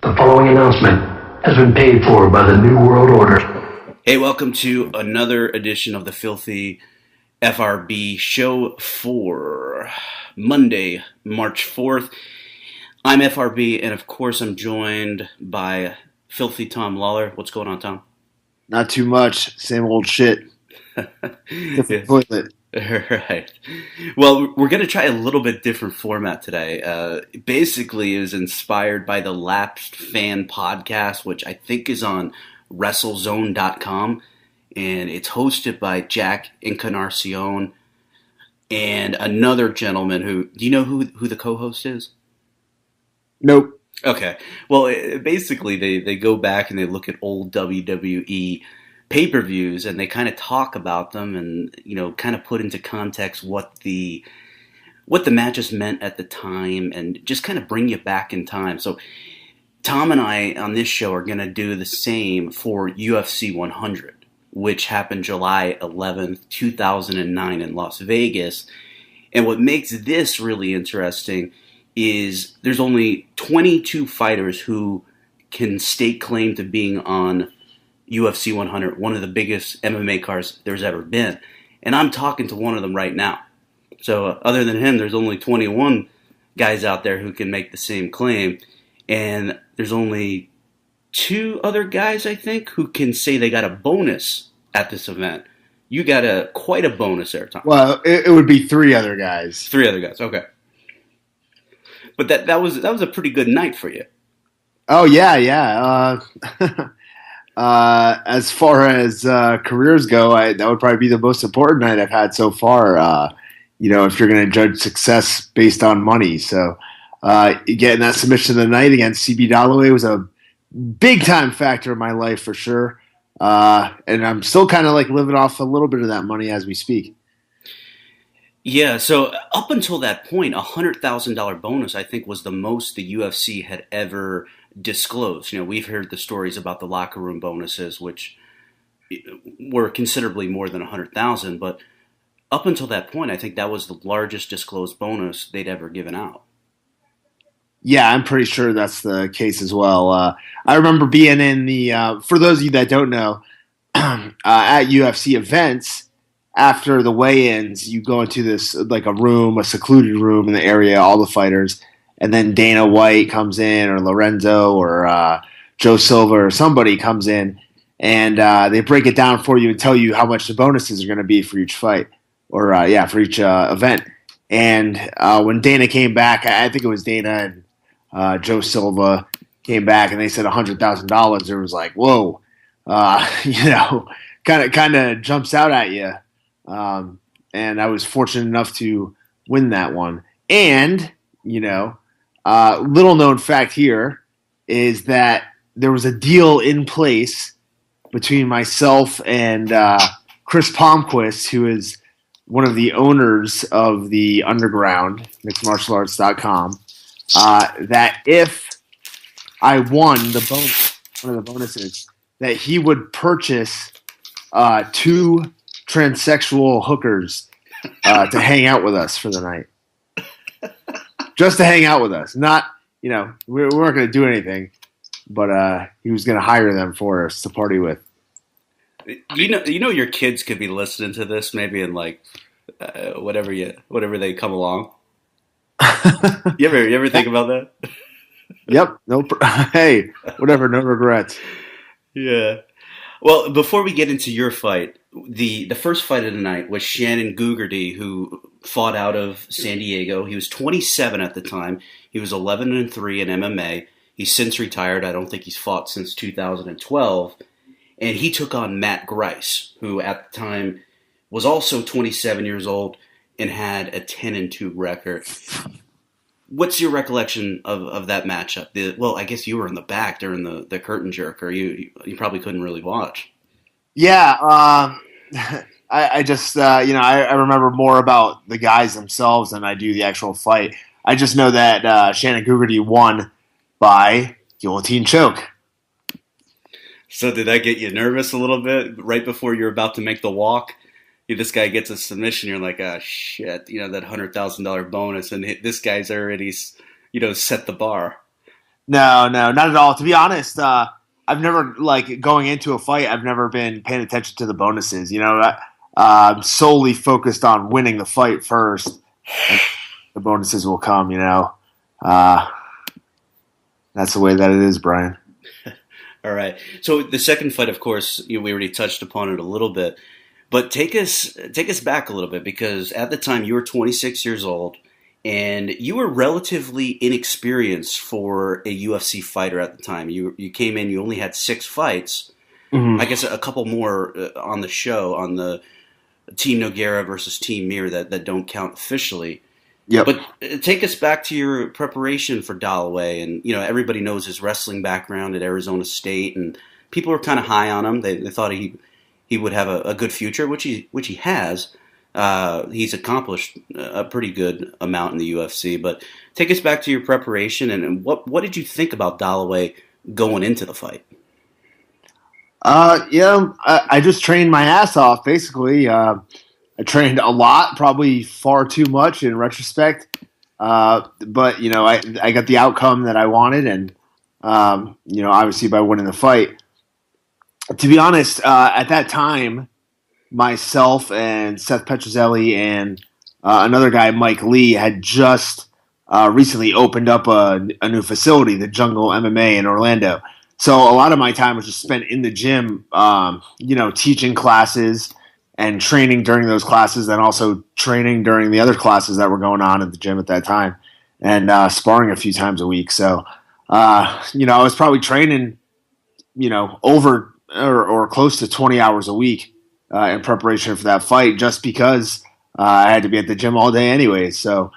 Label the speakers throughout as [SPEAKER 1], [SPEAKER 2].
[SPEAKER 1] The following announcement has been paid for by the New World Order.
[SPEAKER 2] Hey, welcome to another edition of the Filthy FRB Show for Monday, March 4th. I'm FRB, and of course I'm joined by Filthy Tom Lawlor. What's going on, Tom?
[SPEAKER 3] Not too much. Same old shit. Different toilet.
[SPEAKER 2] Right. Well, we're going to try a little bit different format today. Basically, it was inspired by the Lapsed Fan podcast, which I think is on WrestleZone.com, and it's hosted by Jack Encarnacion and another gentleman who... Do you know who the co-host is?
[SPEAKER 3] Nope.
[SPEAKER 2] Okay. Well, basically, they go back and they look at old WWE pay-per-views, and they kind of talk about them and, you know, kind of put into context what the matches meant at the time and just kind of bring you back in time. So Tom and I on this show are going to do the same for UFC 100, which happened July 11th, 2009 in Las Vegas. And what makes this really interesting is there's only 22 fighters who can stake claim to being on UFC 100, one of the biggest MMA cards there's ever been. And I'm talking to one of them right now. So other than him, there's only 21 guys out there who can make the same claim. And there's only 2 other guys, I think, who can say they got a bonus at this event. You got quite a bonus there, Tom.
[SPEAKER 3] Well, it would be 3 other guys.
[SPEAKER 2] 3 other guys, okay. But that was a pretty good night for you.
[SPEAKER 3] Oh, yeah. As far as careers go, that would probably be the most important night I've had so far. If you're going to judge success based on money. So getting that submission of the night against CB Dalloway was a big-time factor in my life for sure. And I'm still kind of like living off a little bit of that money as we speak.
[SPEAKER 2] Yeah, so up until that point, $100,000 bonus, I think, was the most the UFC had ever disclosed. You know, we've heard the stories about the locker room bonuses, which were considerably more than $100,000. But up until that point, I think that was the largest disclosed bonus they'd ever given out.
[SPEAKER 3] Yeah, I'm pretty sure that's the case as well. I remember being in the, for those of you that don't know, at UFC events, after the weigh-ins, you go into this, like a secluded room in the area, all the fighters, and then Dana White comes in, or Lorenzo, or Joe Silva, or somebody comes in, and they break it down for you and tell you how much the bonuses are going to be for each fight, or for each event. And when Dana came back, I think it was Dana and Joe Silva came back, and they said $100,000. It was like, whoa, kind of jumps out at you. And I was fortunate enough to win that one. And, little known fact here is that there was a deal in place between myself and Chris Palmquist, who is one of the owners of the Underground, mixedmartialarts.com, that if I won one of the bonuses, that he would purchase 2 transsexual hookers to hang out with us for the night. Just to hang out with us. Not, we weren't going to do anything, but he was going to hire them for us to party with.
[SPEAKER 2] You know your kids could be listening to this maybe in like whatever they come along. You ever think about that?
[SPEAKER 3] Yep. Hey, whatever, no regrets.
[SPEAKER 2] Yeah. Well, before we get into your fight, the first fight of the night was Shannon Gugerty, who fought out of San Diego. He was 27 at the time. He was 11-3 in MMA. He's since retired. I don't think he's fought since 2012. And he took on Matt Grice, who at the time was also 27 years old and had a 10-2 record. What's your recollection of that matchup? Well, I guess you were in the back during the curtain jerk, or you probably couldn't really watch.
[SPEAKER 3] Yeah, I just, I remember more about the guys themselves than I do the actual fight. I just know that Shannon Gugerty won by guillotine choke.
[SPEAKER 2] So did that get you nervous a little bit right before you're about to make the walk? This guy gets a submission, you're like, ah, shit, that $100,000 bonus, and this guy's already, set the bar.
[SPEAKER 3] No, no, not at all. To be honest, I've never like going into a fight. I've never been paying attention to the bonuses. I'm solely focused on winning the fight first, and the bonuses will come. Uh, that's the way that it is, Brian.
[SPEAKER 2] All right. So the second fight, of course, we already touched upon it a little bit, but take us back a little bit because at the time you were 26 years old and you were relatively inexperienced for a UFC fighter at the time. You came in, you only had 6 fights.
[SPEAKER 3] Mm-hmm.
[SPEAKER 2] I guess a couple more on the show on the Team Nogueira versus Team Mir that don't count officially.
[SPEAKER 3] Yep.
[SPEAKER 2] But take us back to your preparation for Dalloway, and everybody knows his wrestling background at Arizona State, and people were kind of high on him. They thought he would have a good future, which he has. He's accomplished a pretty good amount in the UFC. But take us back to your preparation, and what did you think about Dalloway going into the fight?
[SPEAKER 3] I just trained my ass off, basically. I trained a lot, probably far too much in retrospect. But I got the outcome that I wanted, and obviously by winning the fight. To be honest, at that time, myself and Seth Petrozelli and another guy, Mike Lee, had just recently opened up a new facility, the Jungle MMA in Orlando. So a lot of my time was just spent in the gym, teaching classes and training during those classes, and also training during the other classes that were going on at the gym at that time, and sparring a few times a week. So, I was probably training, over or close to 20 hours a week in preparation for that fight, just because I had to be at the gym all day anyway. So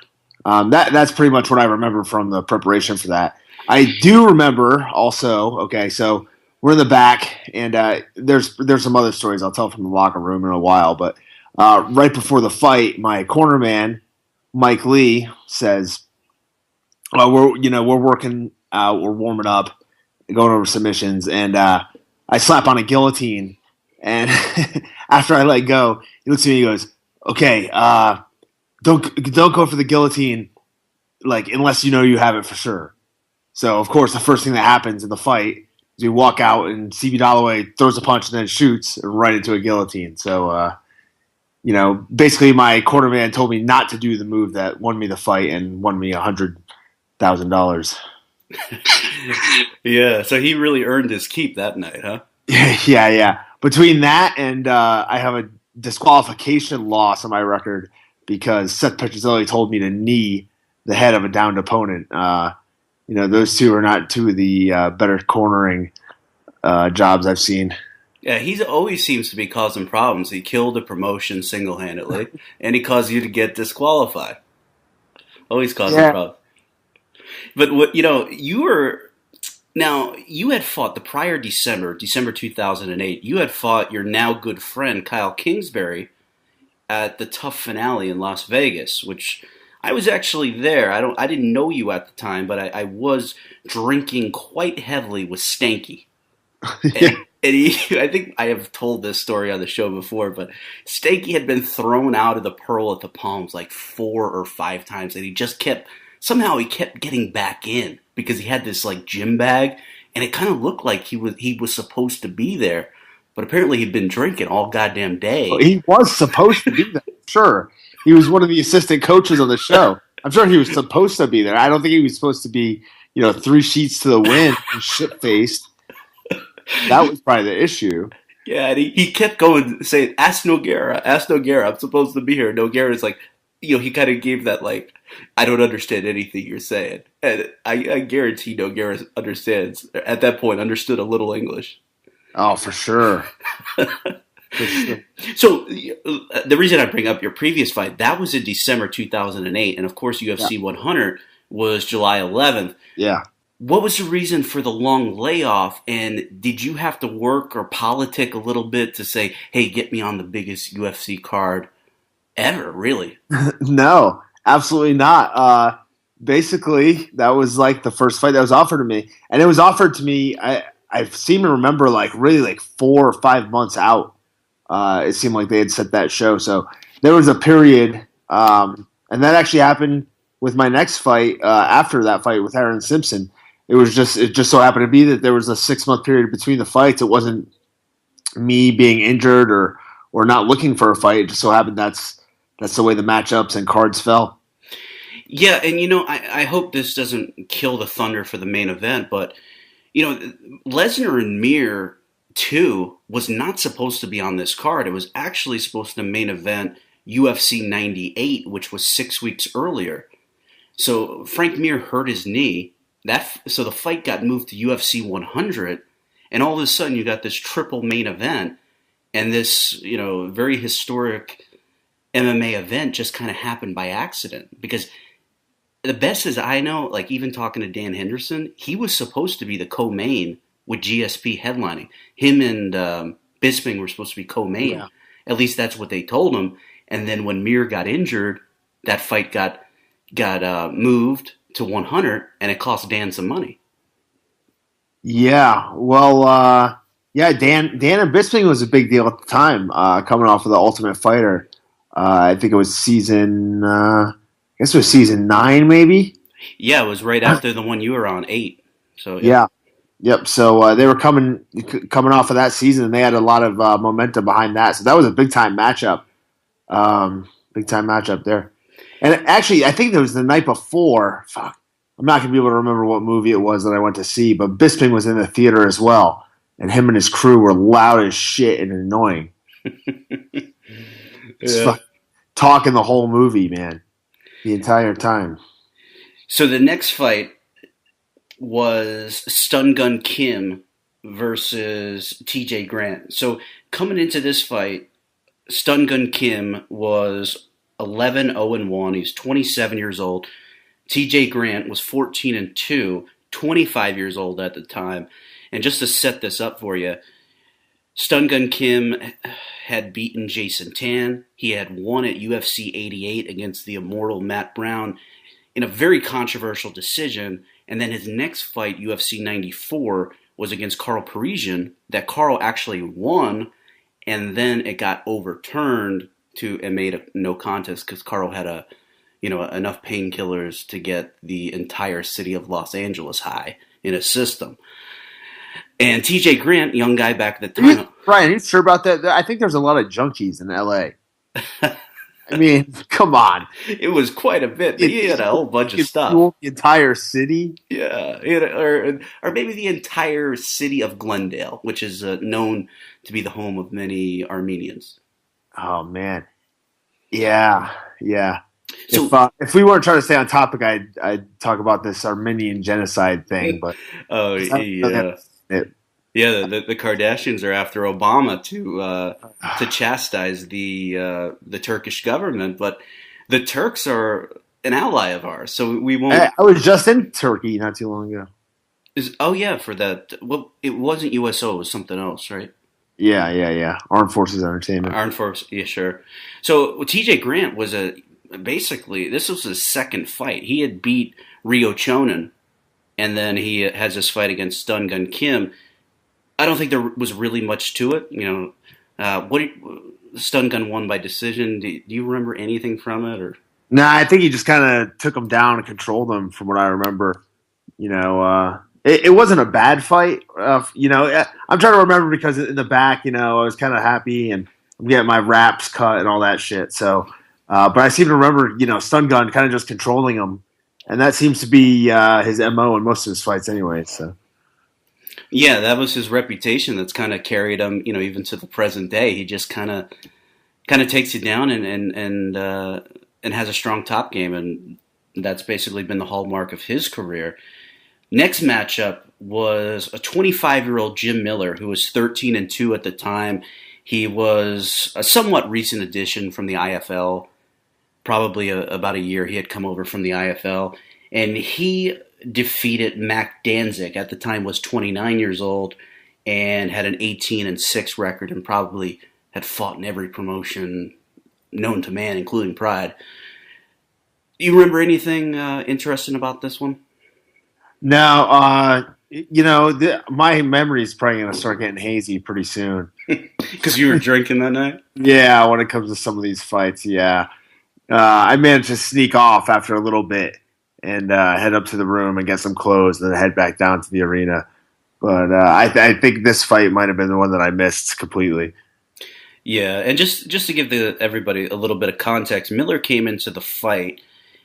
[SPEAKER 3] that's pretty much what I remember from the preparation for that. I do remember also. Okay, so we're in the back, and there's some other stories I'll tell from the locker room in a while. But right before the fight, my corner man, Mike Lee, says, we're working, we're warming up, going over submissions, and I slap on a guillotine, and after I let go, he looks at me and he goes, "Okay, don't go for the guillotine, like unless you have it for sure." So of course, the first thing that happens in the fight is we walk out and CB Dalloway throws a punch and then shoots right into a guillotine. So basically, my corner man told me not to do the move that won me the fight and won me $100,000.
[SPEAKER 2] Yeah, so he really earned his keep that night, huh?
[SPEAKER 3] Yeah. Between that and I have a disqualification loss on my record because Seth Petrozelli told me to knee the head of a downed opponent. Those two are not two of the better cornering jobs I've seen.
[SPEAKER 2] Yeah, he always seems to be causing problems. He killed a promotion single-handedly, and he caused you to get disqualified. Always causing problems. But you had fought the prior December 2008, you had fought your now good friend Kyle Kingsbury at the Tough Finale in Las Vegas, which I was actually there. I didn't know you at the time, but I was drinking quite heavily with Stanky. And I think I have told this story on the show before, but Stanky had been thrown out of the Pearl at the Palms like 4 or 5 times, and he kept getting back in because he had this like gym bag, and it kind of looked like he was supposed to be there, but apparently he'd been drinking all goddamn day.
[SPEAKER 3] Well, he was supposed to be there, sure. He was one of the assistant coaches on the show. I'm sure he was supposed to be there. I don't think he was supposed to be, 3 sheets to the wind and shit-faced. That was probably the issue.
[SPEAKER 2] Yeah, and he kept going, saying, ask Nogueira, I'm supposed to be here. Nogueira's like, he kind of gave that, like, I don't understand anything you're saying. And I guarantee Nogueira understood a little English.
[SPEAKER 3] Oh, for sure.
[SPEAKER 2] So the reason I bring up your previous fight, that was in December 2008. And, of course, UFC 100 was July 11th.
[SPEAKER 3] Yeah.
[SPEAKER 2] What was the reason for the long layoff, and did you have to work or politic a little bit to say, hey, get me on the biggest UFC card ever, really?
[SPEAKER 3] No, absolutely not. Basically, that was like the first fight that was offered to me. And it was offered to me, I seem to remember, like really like 4 or 5 months out. It seemed like they had set that show. So there was a period, and that actually happened with my next fight after that fight with Aaron Simpson. it just so happened to be that there was a 6-month period between the fights. It wasn't me being injured or not looking for a fight. It just so happened that's the way the matchups and cards fell.
[SPEAKER 2] Yeah, and I hope this doesn't kill the thunder for the main event, but Lesnar and Mir 2 was not supposed to be on this card. It was actually supposed to main event UFC 98, which was 6 weeks earlier. So Frank Mir hurt his knee. So the fight got moved to UFC 100, and all of a sudden you got this triple main event, and this very historic MMA event just kind of happened by accident. Because the best as I know, like even talking to Dan Henderson, he was supposed to be the co-main with GSP headlining. Him and Bisping were supposed to be co-main. Yeah. At least that's what they told him. And then when Mir got injured, that fight got moved to 100, and it cost Dan some money.
[SPEAKER 3] Yeah, well, Dan and Bisping was a big deal at the time, coming off of the Ultimate Fighter. I think it was season 9, maybe.
[SPEAKER 2] Yeah, it was right after the one you were on, 8. So
[SPEAKER 3] yeah. Yep. So they were coming off of that season, and they had a lot of momentum behind that. So that was a big time matchup. Big time matchup there. And actually, I think it was the night before. Fuck, I'm not gonna be able to remember what movie it was that I went to see, but Bisping was in the theater as well, and him and his crew were loud as shit and annoying.
[SPEAKER 2] Yeah.
[SPEAKER 3] Talking the whole movie, man, the entire time.
[SPEAKER 2] So the next fight was Stun Gun Kim versus TJ Grant. So coming into this fight, Stun Gun Kim was 11-0-1. He's 27 years old. TJ Grant was 14-2, 25 years old at the time. And just to set this up for you, Stun Gun Kim had beaten Jason Tan. He had won at UFC 88 against the immortal Matt Brown in a very controversial decision. And then his next fight, UFC 94, was against Carl Parisian, that Carl actually won, and then it got overturned and made a no contest because Carl had enough painkillers to get the entire city of Los Angeles high in his system. And TJ Grant, young guy back at the time.
[SPEAKER 3] Brian, are you sure about that? I think there's a lot of junkies in LA. I mean, come on.
[SPEAKER 2] It was quite a bit. But he had a whole bunch of stuff.
[SPEAKER 3] The entire city?
[SPEAKER 2] Yeah. Or maybe the entire city of Glendale, which is known to be the home of many Armenians.
[SPEAKER 3] Oh, man. Yeah. So, if we weren't trying to stay on topic, I'd talk about this Armenian genocide thing. But
[SPEAKER 2] yeah. The Kardashians are after Obama to chastise the Turkish government, but the Turks are an ally of ours, so we won't.
[SPEAKER 3] I was just in Turkey not too long ago.
[SPEAKER 2] For that. Well, it wasn't USO; it was something else, right?
[SPEAKER 3] Yeah. Armed Forces Entertainment.
[SPEAKER 2] Armed Forces, yeah, sure. So TJ Grant was basically this was his second fight. He had beat Rio Chonin, and then he has this fight against Stun Gun Kim. I don't think there was really much to it. Stun Gun won by decision. Do you remember anything from it? Or
[SPEAKER 3] Nah, I think he just kind of took him down and controlled him, from what I remember. It wasn't a bad fight. I'm trying to remember because in the back, I was kind of happy and I'm getting my wraps cut and all that shit. So, but I seem to remember, Stun Gun kind of just controlling him, and that seems to be his MO in most of his fights, anyway. So.
[SPEAKER 2] Yeah, that was his reputation that's kind of carried him, even to the present day. He just kind of takes you down and has a strong top game, and that's basically been the hallmark of his career. Next matchup was a 25-year-old Jim Miller, who was 13-2 at the time. He was a somewhat recent addition from the IFL, probably about a year he had come over from the IFL, and he defeated Mac Danzig. At the time was 29 years old and had an 18-6 record, and probably had fought in every promotion known to man, including Pride. You remember anything interesting about this one?
[SPEAKER 3] No, my memory is probably going to start getting hazy pretty soon.
[SPEAKER 2] Because you were drinking that night?
[SPEAKER 3] Yeah, when it comes to some of these fights, yeah. I managed to sneak off after a little bit. and head up to the room and get some clothes, and then head back down to the arena. But I think this fight might have been the one that I missed completely.
[SPEAKER 2] Yeah, and just to give everybody a little bit of context, Miller came into the fight.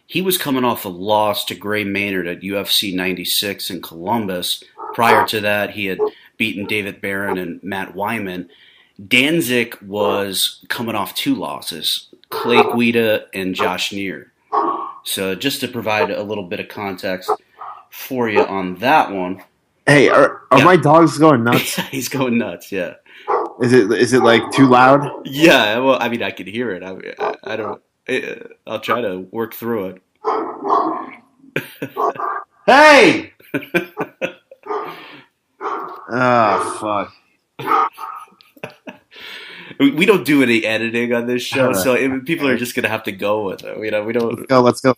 [SPEAKER 2] He was coming off a loss to Gray Maynard at UFC 96 in Columbus. Prior to that, he had beaten David Barron and Matt Wyman. Danzig was coming off 2 losses, Clay Guida and Josh Neer. So just to provide a little bit of context for you on that one.
[SPEAKER 3] Hey, are my dogs going nuts?
[SPEAKER 2] He's going nuts, yeah.
[SPEAKER 3] Is it like too loud?
[SPEAKER 2] Yeah, well, I mean, I can hear it. I don't. I'll try to work through it.
[SPEAKER 3] Hey! Oh, fuck.
[SPEAKER 2] We don't do any editing on this show, so people are just gonna have to go with it. We don't.
[SPEAKER 3] Let's go.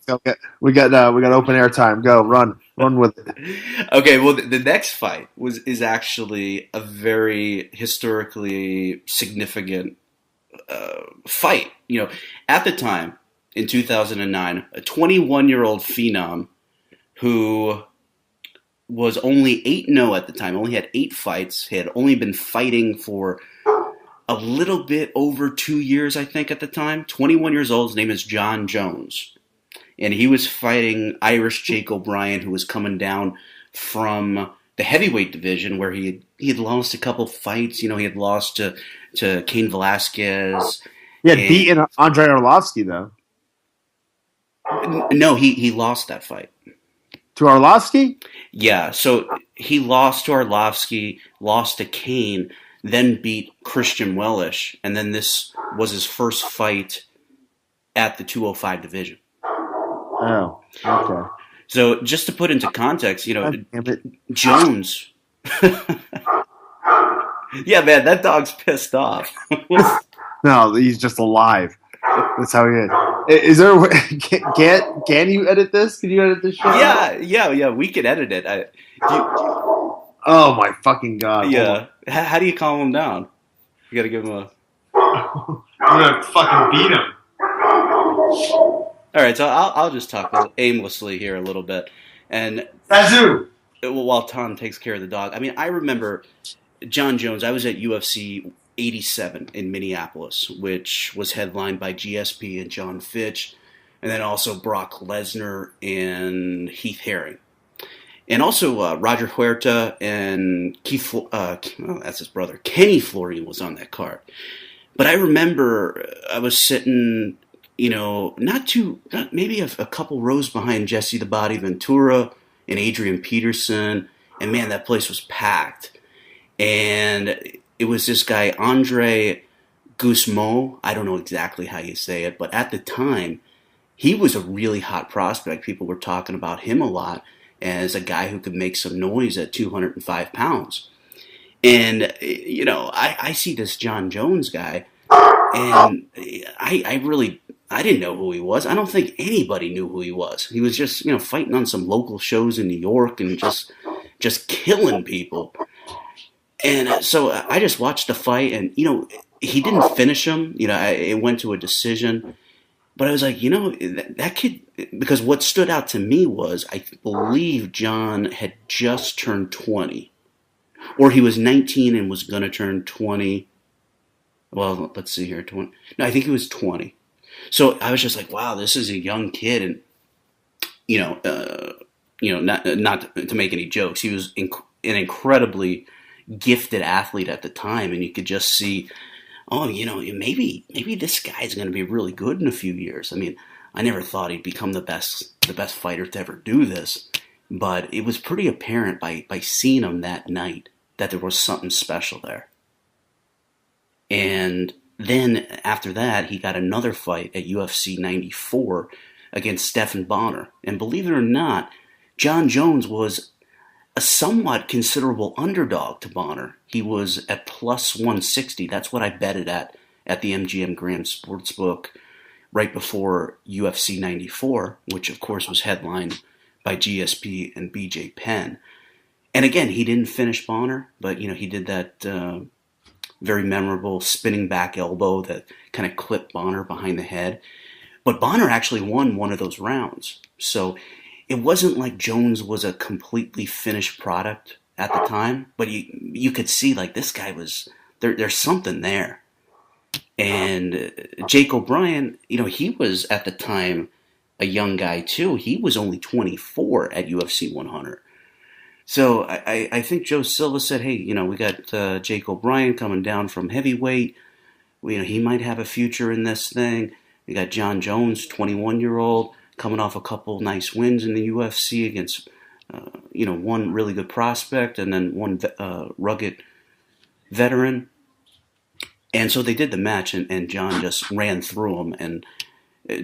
[SPEAKER 3] We got open air time. Go, run with it.
[SPEAKER 2] Okay, well, the next fight is actually a very historically significant fight. At the time in 2009, a 21-year-old phenom who was only 8-0 at the time, only had 8 fights. He had only been fighting for a little bit over 2 years, I think, at the time. 21 years old. His name is John Jones. And he was fighting Irish Jake O'Brien, who was coming down from the heavyweight division, where he had lost a couple fights. He had lost to Cain Velasquez.
[SPEAKER 3] He had beaten Andrei Arlovsky, though.
[SPEAKER 2] No, he lost that fight.
[SPEAKER 3] To Arlovsky?
[SPEAKER 2] Yeah, so he lost to Arlovsky, lost to Cain, then beat Christian Wellish, and then this was his first fight at the 205 division.
[SPEAKER 3] Oh, okay.
[SPEAKER 2] So just to put into context, Jones. Yeah, man, that dog's pissed off.
[SPEAKER 3] No, he's just alive. That's how he is. Is there? Can you edit this? Can you edit this show?
[SPEAKER 2] Yeah. We can edit it.
[SPEAKER 3] Oh my fucking god!
[SPEAKER 2] Yeah. How do you calm him down? You got to give him a.
[SPEAKER 3] I'm gonna fucking beat him.
[SPEAKER 2] All right, so I'll just talk aimlessly here a little bit, and
[SPEAKER 3] Bazoo.
[SPEAKER 2] While Tom takes care of the dog. I mean, I remember John Jones. I was at UFC 87 in Minneapolis, which was headlined by GSP and John Fitch, and then also Brock Lesnar and Heath Herring. And also Roger Huerta and that's his brother, Kenny Florian was on that card. But I remember I was sitting, maybe a couple rows behind Jesse the Body Ventura and Adrian Peterson, and man, that place was packed. And it was this guy, Andre Guzmo. I don't know exactly how you say it, but at the time, he was a really hot prospect. People were talking about him a lot as a guy who could make some noise at 205 pounds. And, I see this John Jones guy, and I didn't know who he was. I don't think anybody knew who he was. He was just, fighting on some local shows in New York and just killing people. And so I just watched the fight, and, he didn't finish him. It went to a decision. But I was like, that kid, because what stood out to me was I believe John had just turned 20. Or he was 19 and was going to turn 20. Well, let's see here. 20. No, I think he was 20. So I was just like, wow, this is a young kid. And, not to make any jokes, he was an incredibly gifted athlete at the time. And you could just see, maybe this guy's going to be really good in a few years. I mean, I never thought he'd become the best fighter to ever do this, but it was pretty apparent by seeing him that night that there was something special there. And then after that, he got another fight at UFC 94 against Stephan Bonnar. And believe it or not, John Jones was a somewhat considerable underdog to Bonnar. He was at plus 160. That's what I betted at the MGM Grand Sportsbook right before UFC 94, which of course was headlined by GSP and BJ Penn. And again, he didn't finish Bonnar, but he did that very memorable spinning back elbow that kind of clipped Bonnar behind the head. But Bonnar actually won one of those rounds. So it wasn't like Jones was a completely finished product at the time, but you could see like this guy was there's something there. And Jake O'Brien, he was at the time a young guy too. He was only 24 at UFC 100. So I think Joe Silva said, hey, we got Jake O'Brien coming down from heavyweight. He might have a future in this thing. We got John Jones, 21-year-old, coming off a couple nice wins in the UFC against, one really good prospect and then one rugged veteran. And so they did the match, and John just ran through him, and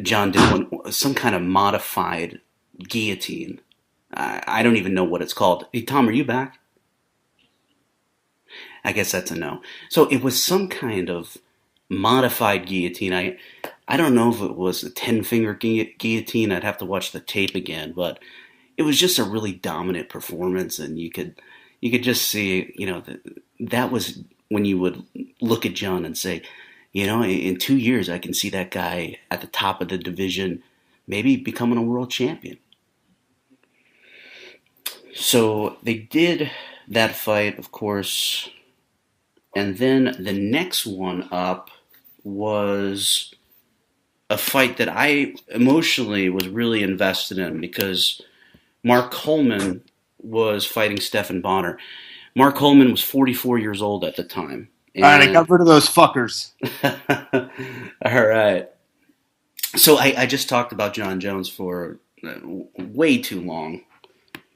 [SPEAKER 2] John did some kind of modified guillotine. I don't even know what it's called. Hey, Tom, are you back? I guess that's a no. So it was some kind of modified guillotine. I don't know if it was a 10-finger guillotine. I'd have to watch the tape again, but it was just a really dominant performance, and you could just see, that was when you would look at John and say, in 2 years I can see that guy at the top of the division, maybe becoming a world champion. So they did that fight, of course, and then the next one up was a fight that I emotionally was really invested in because Mark Coleman was fighting Stephan Bonnar. Mark Coleman was 44 years old at the time.
[SPEAKER 3] All right, I got rid of those fuckers.
[SPEAKER 2] All right. So I just talked about John Jones for way too long.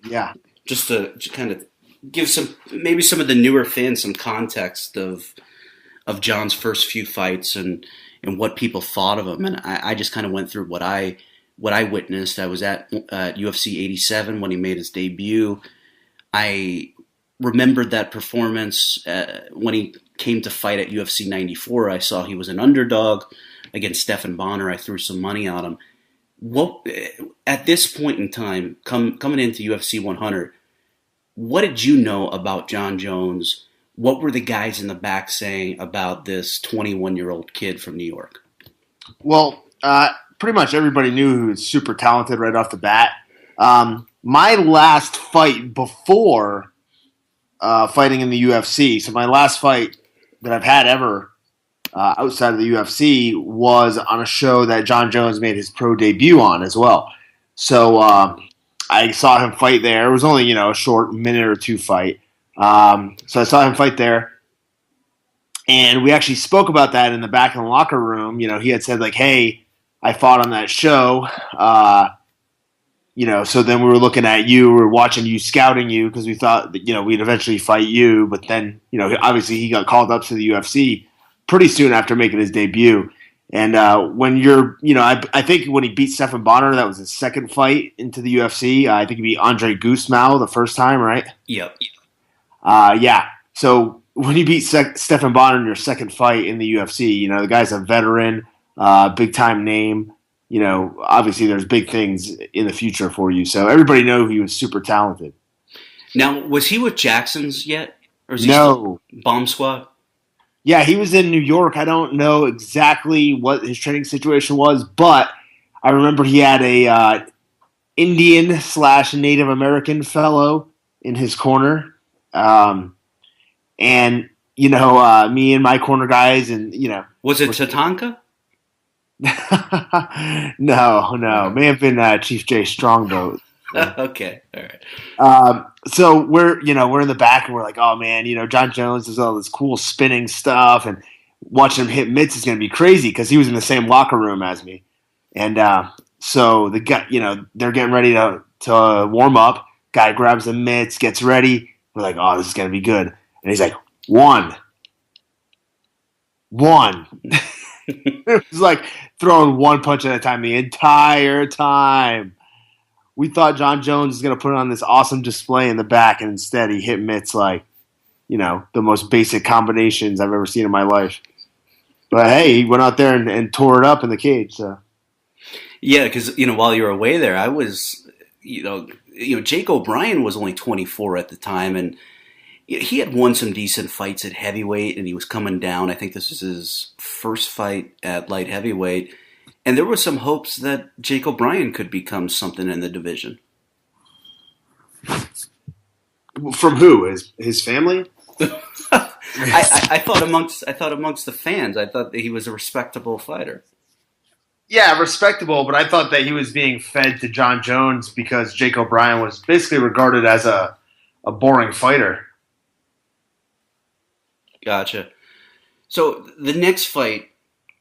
[SPEAKER 3] Yeah.
[SPEAKER 2] Just to kind of give some of the newer fans some context of John's first few fights and what people thought of him. And I just kind of went through what I witnessed. I was at UFC 87 when he made his debut. I remembered that performance when he came to fight at UFC 94. I saw he was an underdog against Stephan Bonnar. I threw some money on him. What at this point in time, coming into UFC 100, what did you know about John Jones? What were the guys in the back saying about this 21-year-old kid from New York?
[SPEAKER 3] Well, pretty much everybody knew he was super talented right off the bat. My last fight before fighting in the UFC, so my last fight that I've had ever outside of the UFC was on a show that John Jones made his pro debut on as well. So I saw him fight there. It was only, a short minute or two fight. So I saw him fight there. And we actually spoke about that in the back of the locker room. He had said like, hey, I fought on that show. So then we were looking at you, we were watching you, scouting you, because we thought that, we'd eventually fight you. But then, obviously he got called up to the UFC pretty soon after making his debut. And when you're, I think when he beat Stephan Bonnar, that was his second fight into the UFC. I think he beat Andre Gusmao the first time, right?
[SPEAKER 2] Yep.
[SPEAKER 3] Yeah. So when you beat Stephan Bonnar in your second fight in the UFC, the guy's a veteran, big time name. Obviously there's big things in the future for you. So everybody knew he was super talented.
[SPEAKER 2] Now, was he with Jackson's yet? Or is he
[SPEAKER 3] No.
[SPEAKER 2] still Bomb Squad?
[SPEAKER 3] Yeah, he was in New York. I don't know exactly what his training situation was, but I remember he had a Indian/Native American fellow in his corner. And, me and my corner guys and,
[SPEAKER 2] Was it Tatanka?
[SPEAKER 3] No. May have been Chief J Strongbow.
[SPEAKER 2] Okay, all right.
[SPEAKER 3] So we're in the back and we're like, oh man, John Jones does all this cool spinning stuff and watching him hit mitts is going to be crazy because he was in the same locker room as me. And so the guy, they're getting ready to warm up. Guy grabs the mitts, gets ready. We're like, oh, this is going to be good. And he's like, one. It was like throwing one punch at a time the entire time. We thought John Jones was going to put on this awesome display in the back, and instead he hit mitts like, the most basic combinations I've ever seen in my life. But hey, he went out there and tore it up in the cage. So.
[SPEAKER 2] Yeah, because, while you were away there, I was, Jake O'Brien was only 24 at the time, and he had won some decent fights at heavyweight, and he was coming down. I think this was his first fight at light heavyweight. And there were some hopes that Jake O'Brien could become something in the division.
[SPEAKER 3] From who? His family?
[SPEAKER 2] I thought amongst the fans, I thought that he was a respectable fighter.
[SPEAKER 3] Yeah, respectable, but I thought that he was being fed to John Jones because Jake O'Brien was basically regarded as a boring fighter.
[SPEAKER 2] Gotcha. So the next fight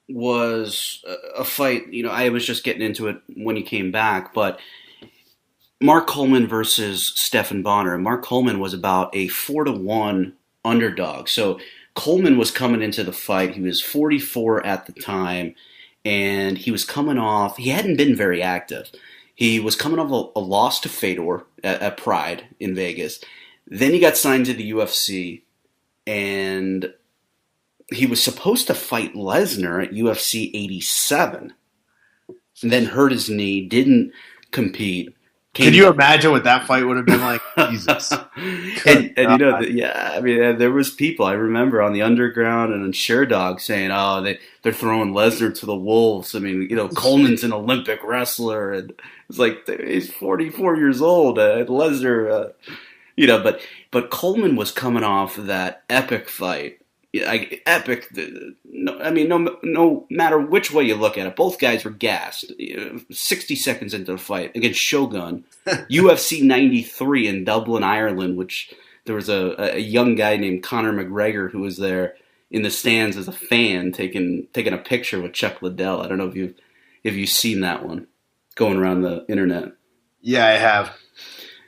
[SPEAKER 2] was a fight, I was just getting into it when he came back, but Mark Coleman versus Stephan Bonnar. Mark Coleman was about a 4-1 underdog. So Coleman was coming into the fight. He was 44 at the time, and he was coming off. He hadn't been very active. He was coming off a loss to Fedor at Pride in Vegas. Then he got signed to the UFC, and he was supposed to fight Lesnar at UFC 87. And then hurt his knee, didn't compete.
[SPEAKER 3] Can you imagine what that fight would have been like? Jesus.
[SPEAKER 2] and there was people, I remember, on the Underground and on Sherdog saying, they're throwing Lesnar to the wolves. I mean, Coleman's an Olympic wrestler, and it's like, he's 44 years old, and Lesnar, but Coleman was coming off that epic fight. Epic. No matter which way you look at it, both guys were gassed. 60 seconds into the fight against Shogun, UFC 93 in Dublin, Ireland, which there was a young guy named Conor McGregor who was there in the stands as a fan taking a picture with Chuck Liddell. I don't know if you've seen that one going around the internet.
[SPEAKER 3] Yeah, I have.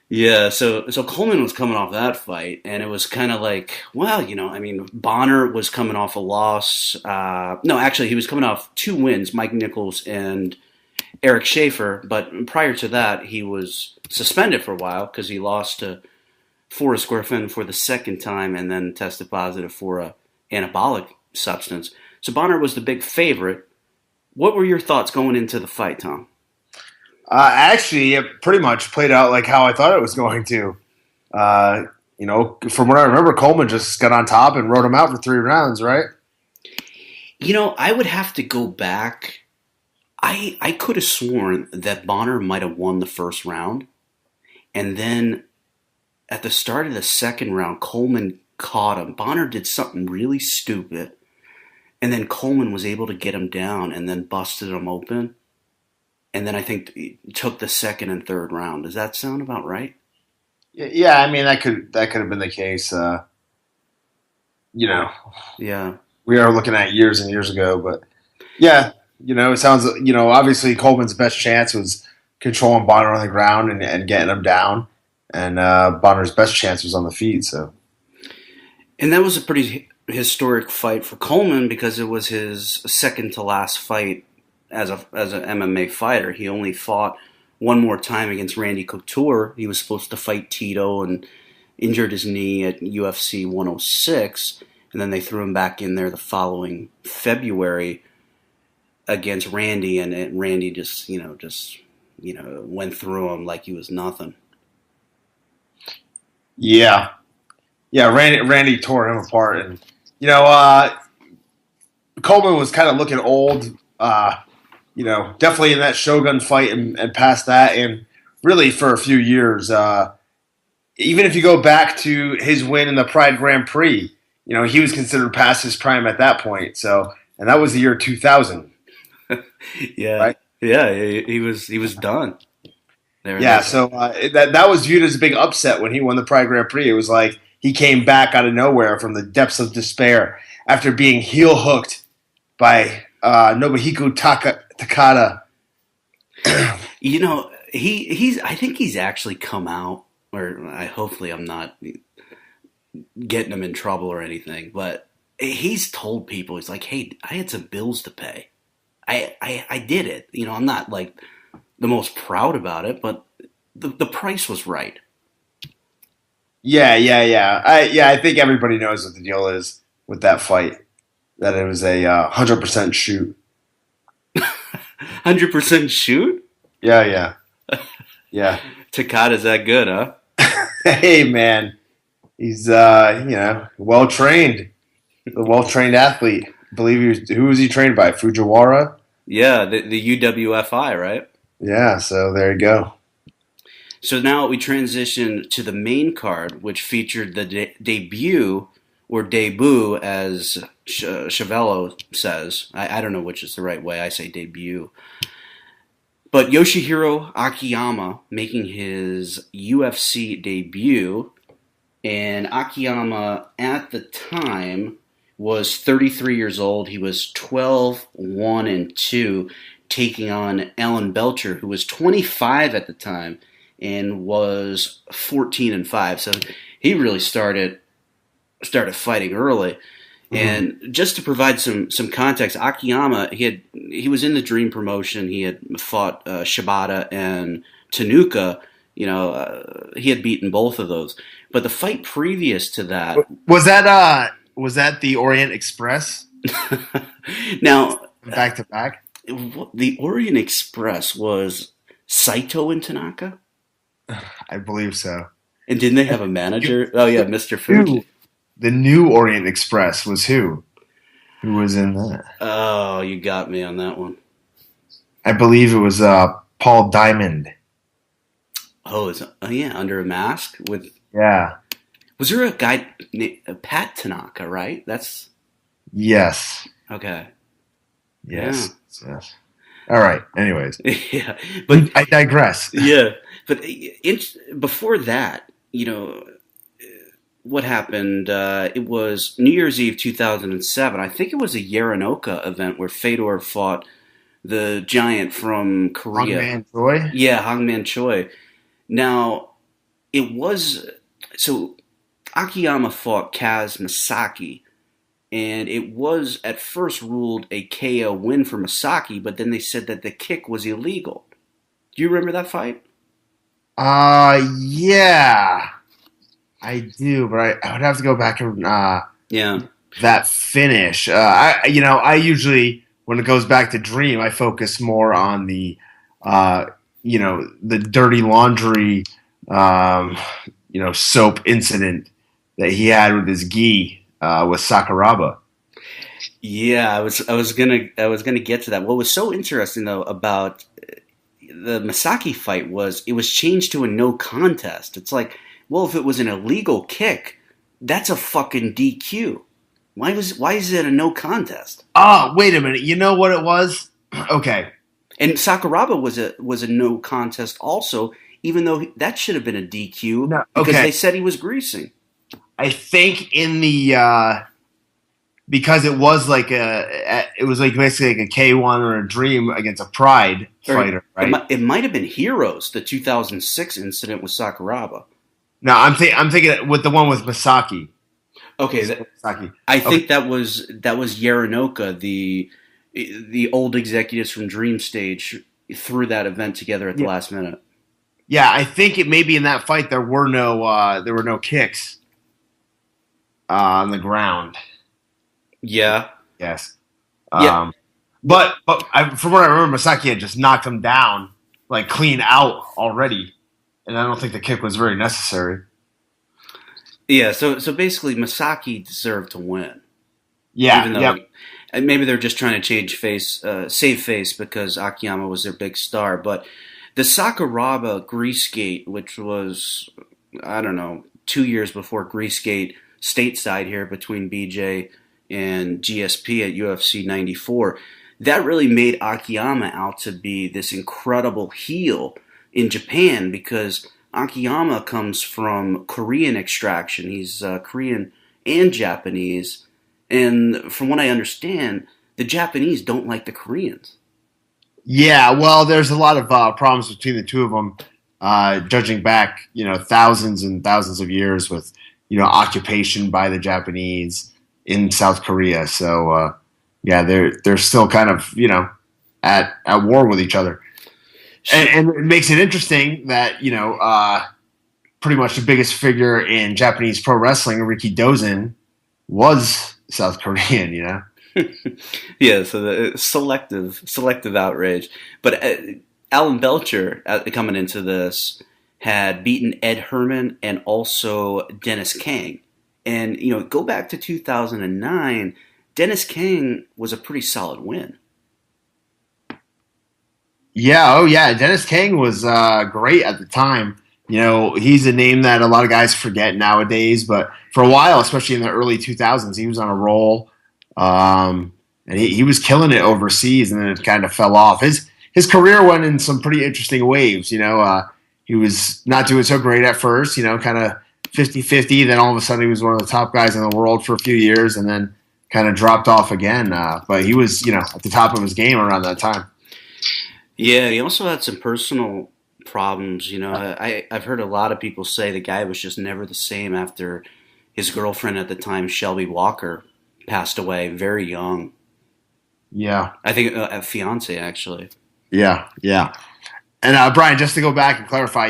[SPEAKER 2] Yeah, so Coleman was coming off that fight, and it was kind of like, Bonnar was coming off a loss. No, actually, he was coming off 2 wins, Mike Nichols and Eric Schaefer, but prior to that, he was suspended for a while because he lost to Forrest Griffin for the second time and then tested positive for a anabolic substance. So Bonnar was the big favorite. What were your thoughts going into the fight, Tom?
[SPEAKER 3] Actually, it pretty much played out like how I thought it was going to. From what I remember, Coleman just got on top and rode him out for 3 rounds, right?
[SPEAKER 2] I would have to go back. I could have sworn that Bonnar might have won the first round, and then at the start of the second round, Coleman caught him. Bonnar did something really stupid, and then Coleman was able to get him down and then busted him open. And then I think he took the second and third round. Does that sound about right?
[SPEAKER 3] Yeah, I mean that could have been the case.
[SPEAKER 2] Yeah,
[SPEAKER 3] we are looking at years and years ago, but yeah, it sounds. Obviously Coleman's best chance was controlling Bonnar on the ground and getting him down, and Bonner's best chance was on the feet. So,
[SPEAKER 2] and that was a pretty historic fight for Coleman because it was his second to last fight as an MMA fighter. He only fought one more time against Randy Couture. He was supposed to fight Tito and injured his knee at UFC 106, and then they threw him back in there the following February against Randy, and Randy just went through him like he was nothing.
[SPEAKER 3] Yeah, Randy tore him apart, and Coleman was kind of looking old. Definitely in that Shogun fight and past that, and really for a few years. Even if you go back to his win in the Pride Grand Prix, he was considered past his prime at that point. So, and that was the year 2000.
[SPEAKER 2] Yeah,
[SPEAKER 3] right?
[SPEAKER 2] Yeah, he was done.
[SPEAKER 3] So that was viewed as a big upset when he won the Pride Grand Prix. It was like he came back out of nowhere from the depths of despair after being heel hooked by Nobuhiko Takada.
[SPEAKER 2] I think he's actually come out, or hopefully I'm not getting him in trouble or anything, but he's told people, he's like, hey, I had some bills to pay. I did it. I'm not like the most proud about it, but the price was right.
[SPEAKER 3] Yeah. I think everybody knows what the deal is with that fight. That it was a 100% shoot.
[SPEAKER 2] 100% shoot?
[SPEAKER 3] Yeah.
[SPEAKER 2] Takada's that good, huh?
[SPEAKER 3] Hey, man. He's, well-trained. A well-trained athlete. I believe who was he trained by? Fujiwara?
[SPEAKER 2] Yeah, the UWFI, right?
[SPEAKER 3] Yeah, so there you go.
[SPEAKER 2] So now we transition to the main card, which featured the debut, or debut, as Chavello says. I don't know which is the right way. I say debut. But Yoshihiro Akiyama making his UFC debut. And Akiyama, at the time, was 33 years old. He was 12-1-2, taking on Alan Belcher, who was 25 at the time and was 14-5. So he really started fighting early. Mm-hmm. And just to provide some context, Akiyama, he was in the Dream promotion. He had fought Shibata and Tanuka. He had beaten both of those. But the fight previous to that
[SPEAKER 3] was that the Orient Express?
[SPEAKER 2] Now,
[SPEAKER 3] back to back.
[SPEAKER 2] The Orient Express was Saito and Tanaka.
[SPEAKER 3] I believe so.
[SPEAKER 2] And didn't they have a manager? Oh yeah, Mr. Fuji.
[SPEAKER 3] The new Orient Express was who? Who was in that?
[SPEAKER 2] Oh, you got me on that one.
[SPEAKER 3] I believe it was Paul Diamond.
[SPEAKER 2] Oh, under a mask with.
[SPEAKER 3] Yeah.
[SPEAKER 2] Was there a guy named Pat Tanaka? Right. That's.
[SPEAKER 3] Yes.
[SPEAKER 2] Okay.
[SPEAKER 3] Yes. Yeah. Yes. All right. Anyways.
[SPEAKER 2] Yeah, but
[SPEAKER 3] I digress.
[SPEAKER 2] Yeah, but before that, what happened? It was New Year's Eve 2007. I think it was a Yaranoka event where Fedor fought the giant from Korea.
[SPEAKER 3] Hangman Choi?
[SPEAKER 2] Yeah, Hangman Choi. Now, it was... So, Akiyama fought Kaz Masaki, and it was at first ruled a KO win for Masaki, but then they said that the kick was illegal. Do you remember that fight?
[SPEAKER 3] Yeah. I do, but I would have to go back and that finish. I usually, when it goes back to Dream, I focus more on the the dirty laundry soap incident that he had with his gi with Sakuraba.
[SPEAKER 2] Yeah, I was gonna get to that. What was so interesting though about the Masaki fight was it was changed to a no contest. It's like, well, if it was an illegal kick, that's a fucking DQ. Why is it a no contest?
[SPEAKER 3] Oh, wait a minute. You know what it was? Okay.
[SPEAKER 2] And Sakuraba was a no contest also, even though that should have been a DQ because they said he was greasing.
[SPEAKER 3] I think in the because it was like basically like a K1 or a Dream against a Pride fighter, right?
[SPEAKER 2] It might have been Heroes, the 2006 incident with Sakuraba.
[SPEAKER 3] No, I'm thinking with the one with Masaki.
[SPEAKER 2] Okay,
[SPEAKER 3] Masaki.
[SPEAKER 2] I think that was Yaranoka, the old executives from Dream Stage threw that event together at the last minute.
[SPEAKER 3] Yeah, I think it maybe in that fight there were no kicks on the ground.
[SPEAKER 2] Yeah.
[SPEAKER 3] Yes.
[SPEAKER 2] Yeah.
[SPEAKER 3] But from what I remember, Masaki had just knocked him down, like clean out already, and I don't think the kick was very necessary.
[SPEAKER 2] Yeah. So basically, Masaki deserved to win.
[SPEAKER 3] Yeah.
[SPEAKER 2] Even though maybe they're just trying to save face because Akiyama was their big star, but the Sakuraba Greasegate, which was 2 years before Greasegate stateside here between BJ and GSP at UFC 94, that really made Akiyama out to be this incredible heel in Japan because Akiyama comes from Korean extraction. He's Korean and Japanese, and from what I understand, the Japanese don't like the Koreans.
[SPEAKER 3] Yeah, well, there's a lot of problems between the two of them, judging back, thousands and thousands of years with, occupation by the Japanese in South Korea. So, they're still kind of, at war with each other. And it makes it interesting that, pretty much the biggest figure in Japanese pro wrestling, Riki Dozin, was South Korean,
[SPEAKER 2] Yeah, so the selective outrage. But Alan Belcher, coming into this, had beaten Ed Herman and also Dennis Kang. And, go back to 2009, Dennis Kang was a pretty solid win.
[SPEAKER 3] Yeah, Dennis Kang was great at the time. He's a name that a lot of guys forget nowadays, but for a while, especially in the early 2000s, he was on a roll. And he was killing it overseas, and then it kind of fell off. His career went in some pretty interesting waves. He was not doing so great at first, kind of 50-50. Then all of a sudden he was one of the top guys in the world for a few years, and then kind of dropped off again. But he was, at the top of his game around that time.
[SPEAKER 2] Yeah, he also had some personal problems. I've heard a lot of people say the guy was just never the same after his girlfriend at the time, Shelby Walker, passed away very young.
[SPEAKER 3] Yeah.
[SPEAKER 2] I think a fiance, actually.
[SPEAKER 3] Yeah. And Brian, just to go back and clarify,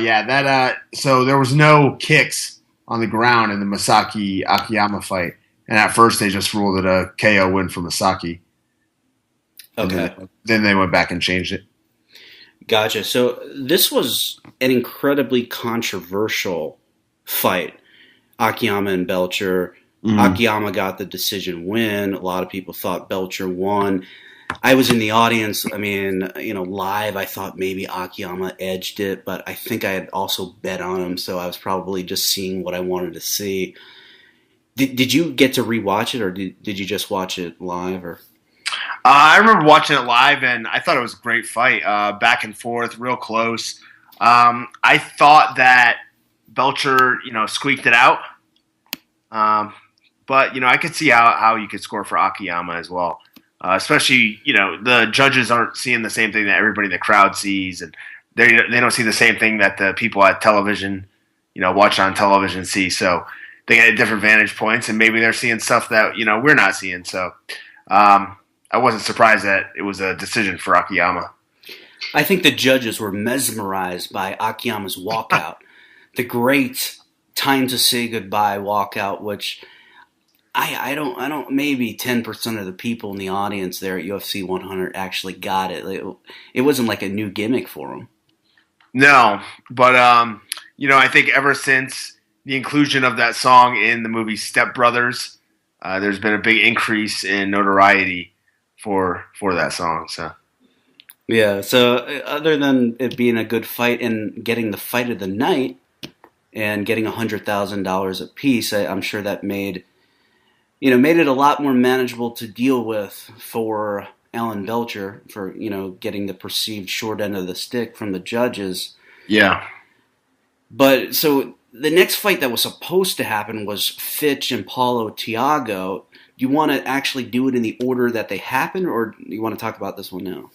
[SPEAKER 3] so there was no kicks on the ground in the Masaki Akiyama fight. And at first they just ruled it a KO win for Masaki.
[SPEAKER 2] Okay.
[SPEAKER 3] Then they went back and changed it.
[SPEAKER 2] Gotcha. So this was an incredibly controversial fight. Akiyama and Belcher. Mm-hmm. Akiyama got the decision win. A lot of people thought Belcher won. I was in the audience. I mean, live, I thought maybe Akiyama edged it, but I think I had also bet on him, so I was probably just seeing what I wanted to see. Did you get to rewatch it, or did you just watch it live? Or
[SPEAKER 3] I remember watching it live, and I thought it was a great fight, back and forth, real close. I thought that Belcher, squeaked it out. But, I could see how you could score for Akiyama as well. Especially, the judges aren't seeing the same thing that everybody in the crowd sees. And they don't see the same thing that the people at television, watch on television see. So they get different vantage points. And maybe they're seeing stuff that, we're not seeing. So I wasn't surprised that it was a decision for Akiyama.
[SPEAKER 2] I think the judges were mesmerized by Akiyama's walkout. The great time to say goodbye walkout, which I don't maybe 10% of the people in the audience there at UFC 100 actually got it. It wasn't like a new gimmick for them.
[SPEAKER 3] No, but I think ever since the inclusion of that song in the movie Step Brothers, there's been a big increase in notoriety for that song. So
[SPEAKER 2] yeah, so other than it being a good fight and getting the fight of the night and getting $100,000 a piece, I'm sure that made it a lot more manageable to deal with for Alan Belcher for, getting the perceived short end of the stick from the judges.
[SPEAKER 3] Yeah.
[SPEAKER 2] But so the next fight that was supposed to happen was Fitch and Paulo Thiago. Do you want to actually do it in the order that they happened, or do you want to talk about this one now?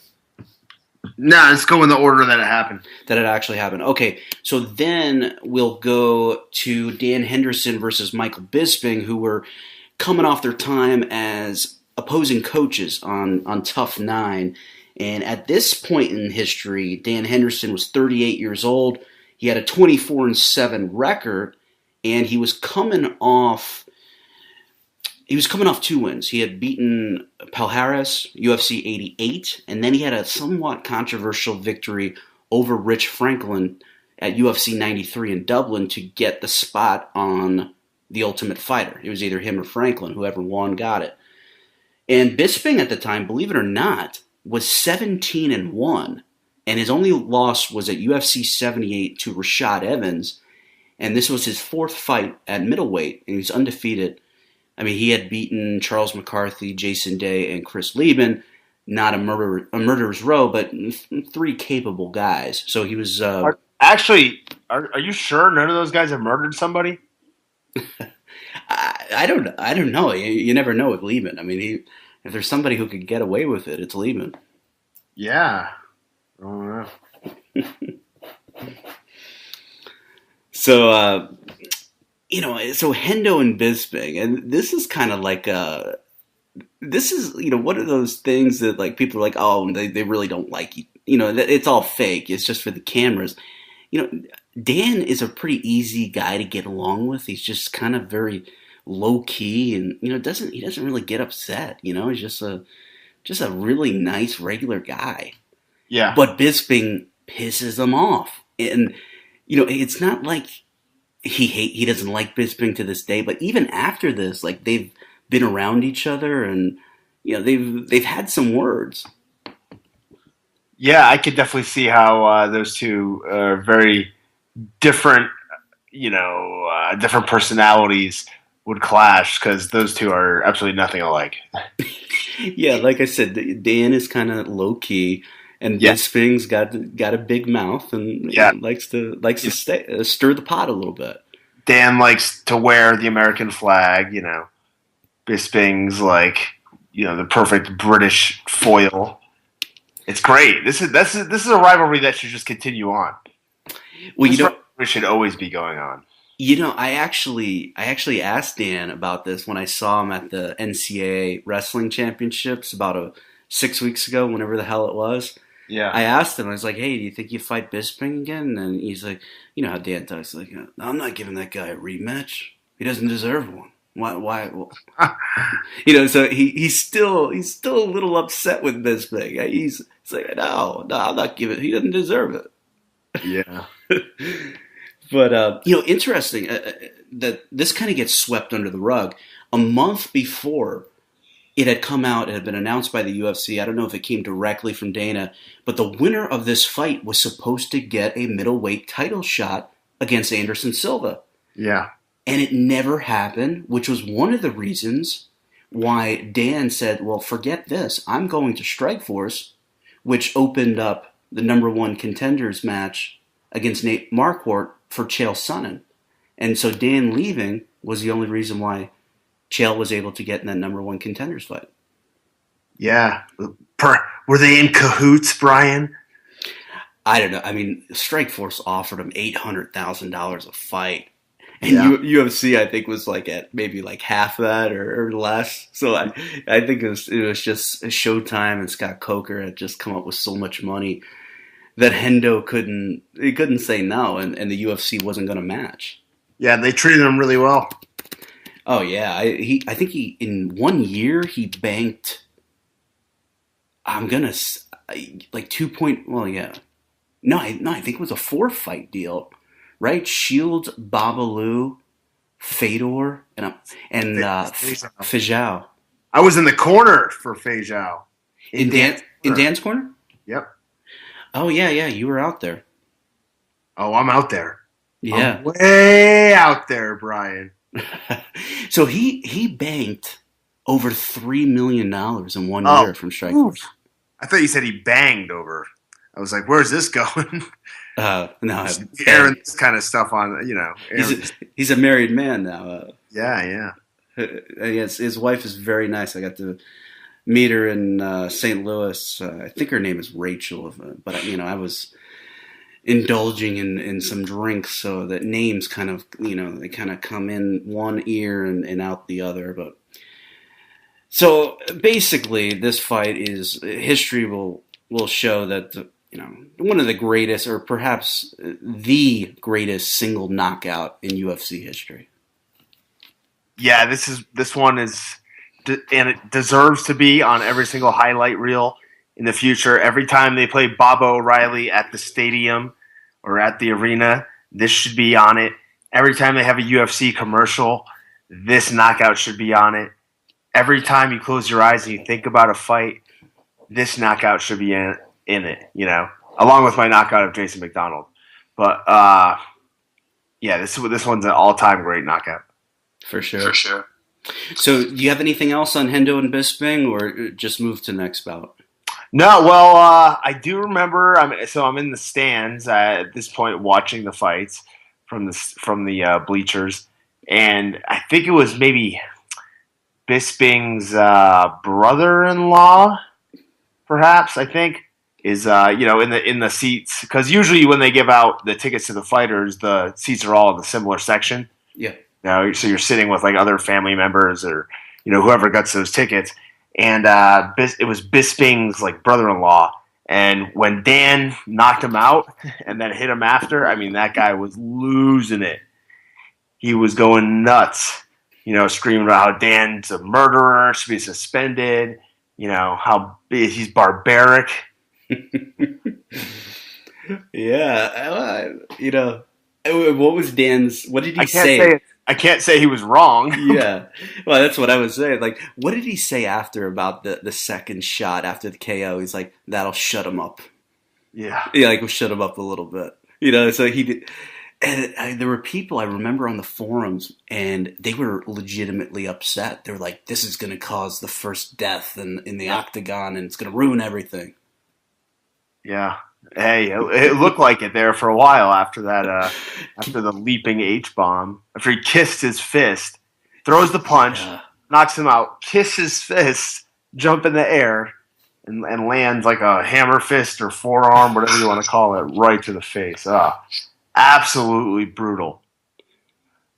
[SPEAKER 3] No, let's go in the order that it happened.
[SPEAKER 2] That it actually happened. Okay, so then we'll go to Dan Henderson versus Michael Bisping, who were coming off their time as opposing coaches on Tough 9. And at this point in history, Dan Henderson was 38 years old. He had a 24-7 record, and he was coming off 2 wins. He had beaten Palhares, UFC 88, and then he had a somewhat controversial victory over Rich Franklin at UFC 93 in Dublin to get the spot on The Ultimate Fighter. It was either him or Franklin. Whoever won got it. And Bisping at the time, believe it or not, was 17-1, and his only loss was at UFC 78 to Rashad Evans, and this was his 4th fight at middleweight, and he was undefeated. I mean, he had beaten Charles McCarthy, Jason Day, and Chris Lieben. Not a murderer's row, but 3 capable guys. So he was...
[SPEAKER 3] Are you sure none of those guys have murdered somebody?
[SPEAKER 2] I don't know. You never know with Lieben. I mean, if there's somebody who could get away with it, it's Lieben.
[SPEAKER 3] Yeah. I don't know.
[SPEAKER 2] So... so Hendo and Bisping, and this is kind of like one of those things that like people are like, oh, they really don't like you. It's all fake. It's just for the cameras. Dan is a pretty easy guy to get along with. He's just kind of very low key, and he doesn't really get upset. He's just a really nice regular guy.
[SPEAKER 3] Yeah.
[SPEAKER 2] But Bisping pisses him off, and it's not like he doesn't like Bisping to this day, but even after this, like they've been around each other, and they've had some words.
[SPEAKER 3] Yeah, I could definitely see how those two are very different, different personalities would clash because those two are absolutely nothing alike.
[SPEAKER 2] Yeah, like I said, Dan is kind of low key, and
[SPEAKER 3] Yeah,
[SPEAKER 2] Bisping's got a big mouth and
[SPEAKER 3] yeah.
[SPEAKER 2] likes to stir the pot a little bit.
[SPEAKER 3] Dan likes to wear the American flag. Bisping's like, the perfect British foil. It's great. This is a rivalry that should just continue on.
[SPEAKER 2] Well,
[SPEAKER 3] This rivalry should always be going on.
[SPEAKER 2] I actually asked Dan about this when I saw him at the NCAA wrestling championships about 6 weeks ago, whenever the hell it was.
[SPEAKER 3] Yeah.
[SPEAKER 2] I asked him, I was like, "Hey, do you think you fight Bisping again?" And he's like, "You know how Dan talks, like, I'm not giving that guy a rematch. He doesn't deserve one. Why? So he's still a little upset with Bisping. He's like, no, I'm not giving. He doesn't deserve it."
[SPEAKER 3] Yeah.
[SPEAKER 2] But interesting that this kind of gets swept under the rug. A month before it had come out, it had been announced by the UFC. I don't know if it came directly from Dana, but the winner of this fight was supposed to get a middleweight title shot against Anderson Silva.
[SPEAKER 3] Yeah.
[SPEAKER 2] And it never happened, which was one of the reasons why Dan said, well, forget this. I'm going to Strikeforce, which opened up the number one contenders match against Nate Marquardt for Chael Sonnen. And so Dan leaving was the only reason why Chael was able to get in that number one contenders fight.
[SPEAKER 3] Yeah. Were they in cahoots, Brian?
[SPEAKER 2] I don't know. I mean, Strikeforce offered him $800,000 a fight. And
[SPEAKER 3] Yeah.
[SPEAKER 2] UFC, I think, was like at maybe like half that or less. So I think it was just Showtime and Scott Coker had just come up with so much money that Hendo couldn't say no, and the UFC wasn't going to match.
[SPEAKER 3] Yeah, they treated him really well.
[SPEAKER 2] Oh yeah, I think he in 1 year he banked. I'm gonna like 2 well yeah, no I think it was a 4-fight deal, right? Shields, Babalu, Fedor, and Pacquiao.
[SPEAKER 3] I was in the corner for Pacquiao.
[SPEAKER 2] In Dan's corner.
[SPEAKER 3] Yep.
[SPEAKER 2] Oh yeah, you were out there.
[SPEAKER 3] Oh, I'm out there.
[SPEAKER 2] Yeah,
[SPEAKER 3] I'm way out there, Brian.
[SPEAKER 2] So he banked over $3 million in 1 year from Strikeforce.
[SPEAKER 3] I thought you said he banged over. I was like, where's this going?
[SPEAKER 2] No,
[SPEAKER 3] airing this kind of stuff on,
[SPEAKER 2] he's a married man now.
[SPEAKER 3] Yeah.
[SPEAKER 2] His wife is very nice. I got to meet her in St. Louis. I think her name is Rachel, but I was indulging in some drinks, so that names kind of they kind of come in one ear and out the other. But so basically, this fight is history will show that one of the greatest, or perhaps the greatest single knockout in UFC history.
[SPEAKER 3] Yeah, this one is, and it deserves to be on every single highlight reel in the future. Every time they play Bob O'Reilly at the stadium or at the arena, this should be on it. Every time they have a UFC commercial, this knockout should be on it. Every time you close your eyes and you think about a fight, this knockout should be in it, along with my knockout of Jason McDonald. But yeah, this one's an all-time great knockout.
[SPEAKER 2] For sure. So, do you have anything else on Hendo and Bisping, or just move to the next bout?
[SPEAKER 3] No, well, I do remember. I'm in the stands at this point, watching the fights from the bleachers, and I think it was maybe Bisping's brother-in-law, perhaps. I think is in the seats, because usually when they give out the tickets to the fighters, the seats are all in the similar section.
[SPEAKER 2] Yeah.
[SPEAKER 3] So you're sitting with like other family members or whoever gets those tickets, and it was Bisping's like brother-in-law. And when Dan knocked him out and then hit him after, I mean, that guy was losing it. He was going nuts, screaming about how Dan's a murderer, should be suspended, how he's barbaric.
[SPEAKER 2] Yeah, what was Dan's? What did he say?
[SPEAKER 3] I can't say he was wrong.
[SPEAKER 2] Yeah, well, that's what I was saying. Like, what did he say after about the second shot after the KO? He's like, that'll shut him up.
[SPEAKER 3] Yeah,
[SPEAKER 2] like, we'll shut him up a little bit. So he did. And there were people I remember on the forums, and they were legitimately upset. They were like, "This is going to cause the first death in the octagon, and it's going to ruin everything."
[SPEAKER 3] Yeah. Hey, it looked like it there for a while after that. After the leaping H bomb, after he kissed his fist, throws the punch, knocks him out, kisses his fist, jump in the air, and lands like a hammer fist or forearm, whatever you want to call it, right to the face. Absolutely brutal.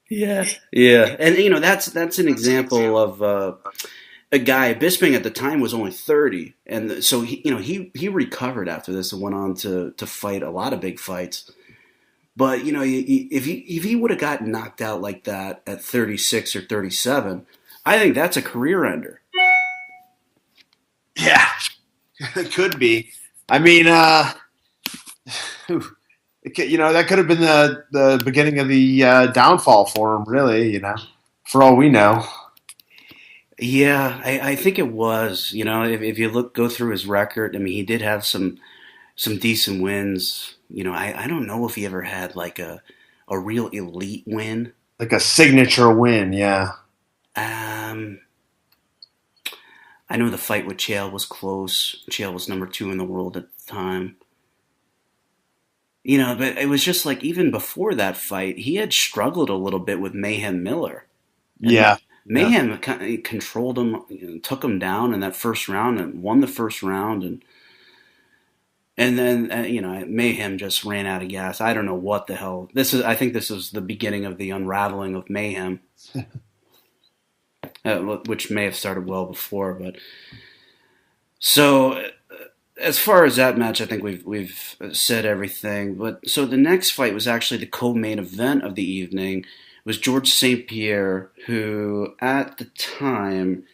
[SPEAKER 2] Yeah, yeah, and that's an example of a guy. Bisping at the time was only 30, and so he recovered after this and went on to fight a lot of big fights. But if he would have gotten knocked out like that at 36 or 37, I think that's a career ender.
[SPEAKER 3] Yeah, it could be. I mean, that could have been the beginning of the downfall for him, really, for all we know.
[SPEAKER 2] Yeah, I think it was. If you go through his record, I mean, he did have some decent wins. I don't know if he ever had like a real elite win.
[SPEAKER 3] Like a signature win, yeah.
[SPEAKER 2] I know the fight with Chael was close. Chael was number 2 in the world at the time. But it was just like even before that fight, he had struggled a little bit with Mayhem Miller.
[SPEAKER 3] Yeah.
[SPEAKER 2] Mayhem controlled him, took him down in that first round and won the first round. And then, Mayhem just ran out of gas. I don't know what the hell. I think this is the beginning of the unraveling of Mayhem, which may have started well before. But so, as far as that match, I think we've said everything. But so the next fight was actually the co-main event of the evening. It was George St. Pierre, who at the time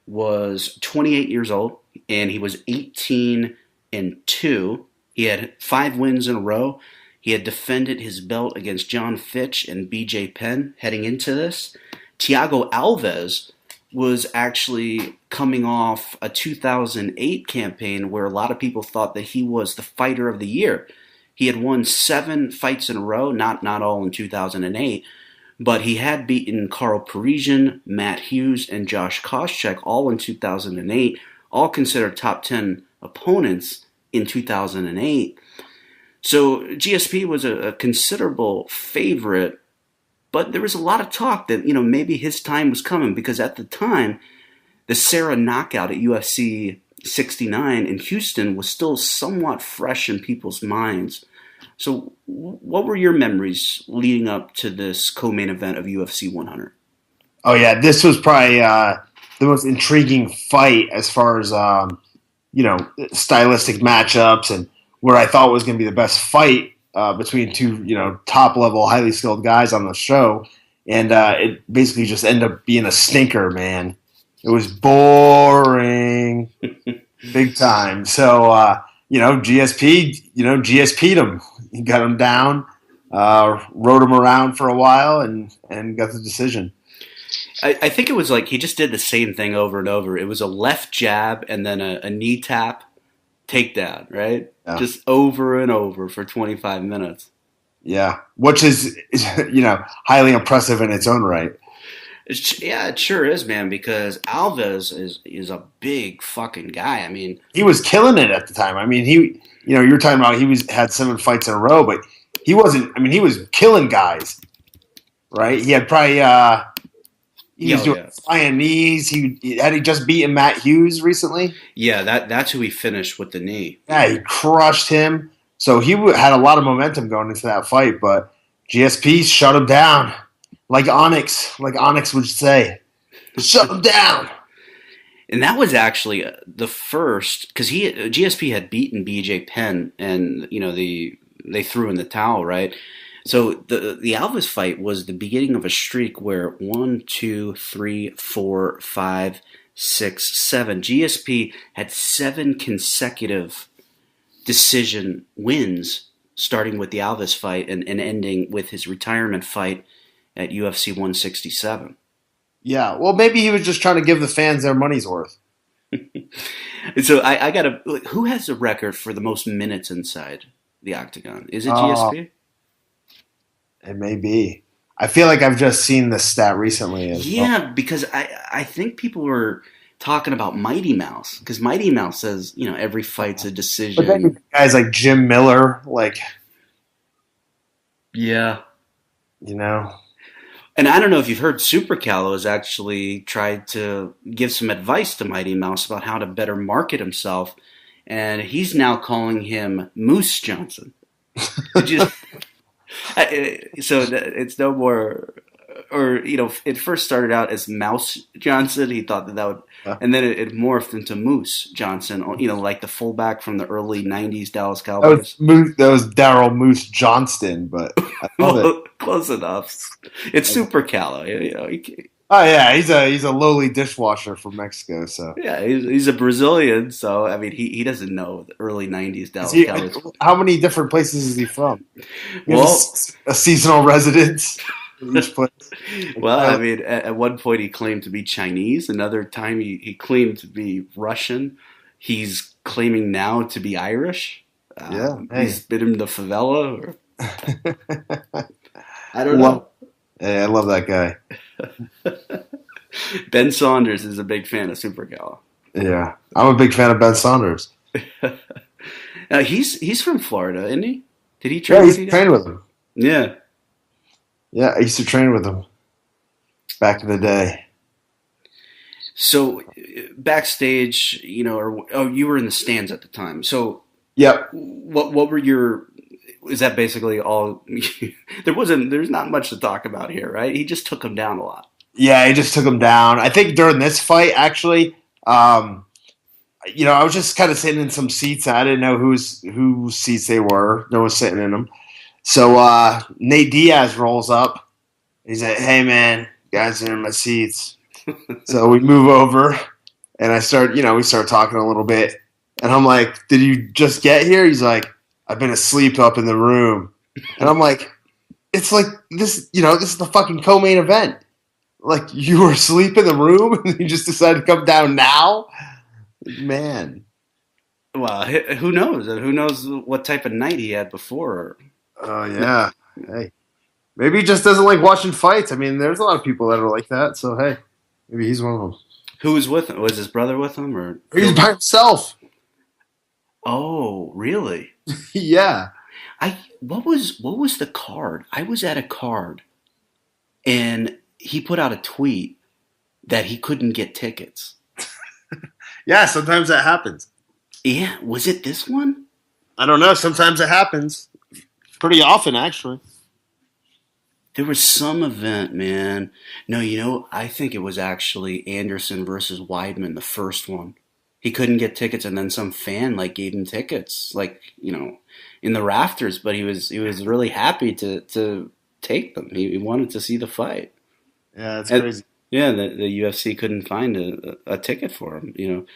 [SPEAKER 2] was 28 years old, and he was 18-2. He had 5 wins in a row. He had defended his belt against John Fitch and BJ Penn heading into this. Thiago Alves was actually coming off a 2008 campaign where a lot of people thought that he was the fighter of the year. He had won 7 fights in a row, not all in 2008, but he had beaten Carl Parisian, Matt Hughes, and Josh Koscheck all in 2008, all considered top 10 opponents in 2008. So GSP was a considerable favorite, but there was a lot of talk that, maybe his time was coming because at the time, the Serra knockout at UFC 69 in Houston was still somewhat fresh in people's minds. So what were your memories leading up to this co-main event of UFC 100?
[SPEAKER 3] Oh, yeah, this was probably the most intriguing fight as far as, stylistic matchups and where I thought was going to be the best fight between two, top-level, highly skilled guys on the show. And it basically just ended up being a stinker, man. It was boring big time. So, GSP'd him. He got him down, rode him around for a while, and got the decision.
[SPEAKER 2] I think it was like he just did the same thing over and over. It was a left jab and then a knee tap takedown, right? Yeah. Just over and over for 25 minutes.
[SPEAKER 3] Yeah, which is highly impressive in its own right.
[SPEAKER 2] Yeah, it sure is, man, because Alves is a big fucking guy. I mean,
[SPEAKER 3] he was killing it at the time. I mean, you were talking about had 7 fights in a row, but he wasn't. I mean, he was killing guys, right? He had probably he was doing flying knees. Had he just beaten Matt Hughes recently?
[SPEAKER 2] Yeah, that's who he finished with the knee.
[SPEAKER 3] Yeah, he crushed him. So he had a lot of momentum going into that fight, but GSP shut him down. Like Onyx would say, shut him down.
[SPEAKER 2] And that was actually the first, because GSP had beaten BJ Penn, and they threw in the towel, right? So the Alves fight was the beginning of a streak where 1, 2, 3, 4, 5, 6, 7. GSP had 7 consecutive decision wins, starting with the Alves fight and ending with his retirement fight at UFC 167.
[SPEAKER 3] Yeah, well, maybe he was just trying to give the fans their money's worth.
[SPEAKER 2] So I gotta. Who has the record for the most minutes inside the octagon? Is it GSP?
[SPEAKER 3] It may be. I feel like I've just seen this stat recently as well.
[SPEAKER 2] Yeah, because I think people were talking about Mighty Mouse because Mighty Mouse says every fight's a
[SPEAKER 3] But
[SPEAKER 2] decision.
[SPEAKER 3] then guys like Jim Miller, like,
[SPEAKER 2] Yeah.
[SPEAKER 3] you know,
[SPEAKER 2] And I don't know if you've heard Super Callow has actually tried to give some advice to Mighty Mouse about how to better market himself, and he's now calling him Moose Johnson. Did you? It's no more, or it first started out as Mouse Johnson. He thought that would,
[SPEAKER 3] yeah.
[SPEAKER 2] and then it morphed into Moose Johnson. Like the fullback from the early '90s Dallas
[SPEAKER 3] that
[SPEAKER 2] Cowboys.
[SPEAKER 3] that was Daryl Moose Johnston, but I love it.
[SPEAKER 2] Well, close enough. It's Super Callow.
[SPEAKER 3] Oh yeah, he's a lowly dishwasher from Mexico. So
[SPEAKER 2] Yeah, he's a Brazilian, so I mean he doesn't know the early '90s Dallas Cowboys.
[SPEAKER 3] how many different places is he from? He
[SPEAKER 2] Well,
[SPEAKER 3] has a seasonal residence in each place.
[SPEAKER 2] well, I mean, at one point he claimed to be Chinese. Another time he claimed to be Russian. He's claiming now to be Irish.
[SPEAKER 3] Yeah, hey.
[SPEAKER 2] He's been in the favela. I don't know.
[SPEAKER 3] Hey, I love that guy.
[SPEAKER 2] Ben Saunders is a big fan of Super Callow.
[SPEAKER 3] Yeah, I'm a big fan of Ben Saunders.
[SPEAKER 2] He's from Florida, isn't he? Did he train?
[SPEAKER 3] Yeah, he's trained with him.
[SPEAKER 2] Yeah.
[SPEAKER 3] Yeah, I used to train with him back in the day.
[SPEAKER 2] So backstage, you were in the stands at the time. So
[SPEAKER 3] yep.
[SPEAKER 2] What were your? Is that basically all? There's not much to talk about here, right? He just took him down a lot.
[SPEAKER 3] Yeah, he just took him down. I think during this fight, actually, I was just kind of sitting in some seats. I didn't know whose seats they were. No one was sitting in them. So Nate Diaz rolls up. He's like, "Hey, man, guys are in my seats." So we move over, and we start talking a little bit. And I'm like, "Did you just get here?" He's like, "I've been asleep up in the room." And I'm like, "It's like this, this is the fucking co-main event. Like, you were asleep in the room and you just decided to come down now?" Man.
[SPEAKER 2] Well, who knows? Who knows what type of night he had before?
[SPEAKER 3] Oh, yeah. Hey. Maybe he just doesn't like watching fights. I mean, there's a lot of people that are like that. So, hey, maybe he's one of them.
[SPEAKER 2] Who was with him? Was his brother with him? Or
[SPEAKER 3] he's by himself.
[SPEAKER 2] Oh, really?
[SPEAKER 3] Yeah.
[SPEAKER 2] What was the card? I was at a card, and he put out a tweet that he couldn't get tickets.
[SPEAKER 3] Yeah, sometimes that happens.
[SPEAKER 2] Yeah, was it this one?
[SPEAKER 3] I don't know. Sometimes it happens. Pretty often, actually.
[SPEAKER 2] There was some event, man. No, I think it was actually Anderson versus Weidman, the first one. He couldn't get tickets, and then some fan gave him tickets, in the rafters. But he was really happy to take them. He wanted to see the fight.
[SPEAKER 3] Yeah, that's crazy.
[SPEAKER 2] Yeah, the UFC couldn't find a ticket for him.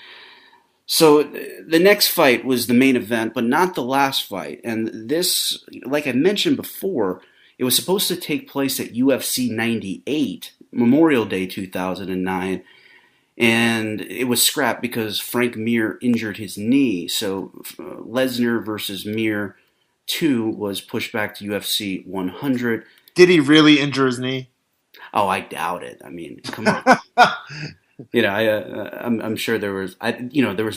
[SPEAKER 2] So the next fight was the main event, but not the last fight. And this, like I mentioned before, it was supposed to take place at UFC 98, Memorial Day 2009. And it was scrapped because Frank Mir injured his knee. So Lesnar versus Mir 2 was pushed back to UFC 100.
[SPEAKER 3] Did he really injure his knee?
[SPEAKER 2] Oh, I doubt it. I mean, come on. I'm sure there was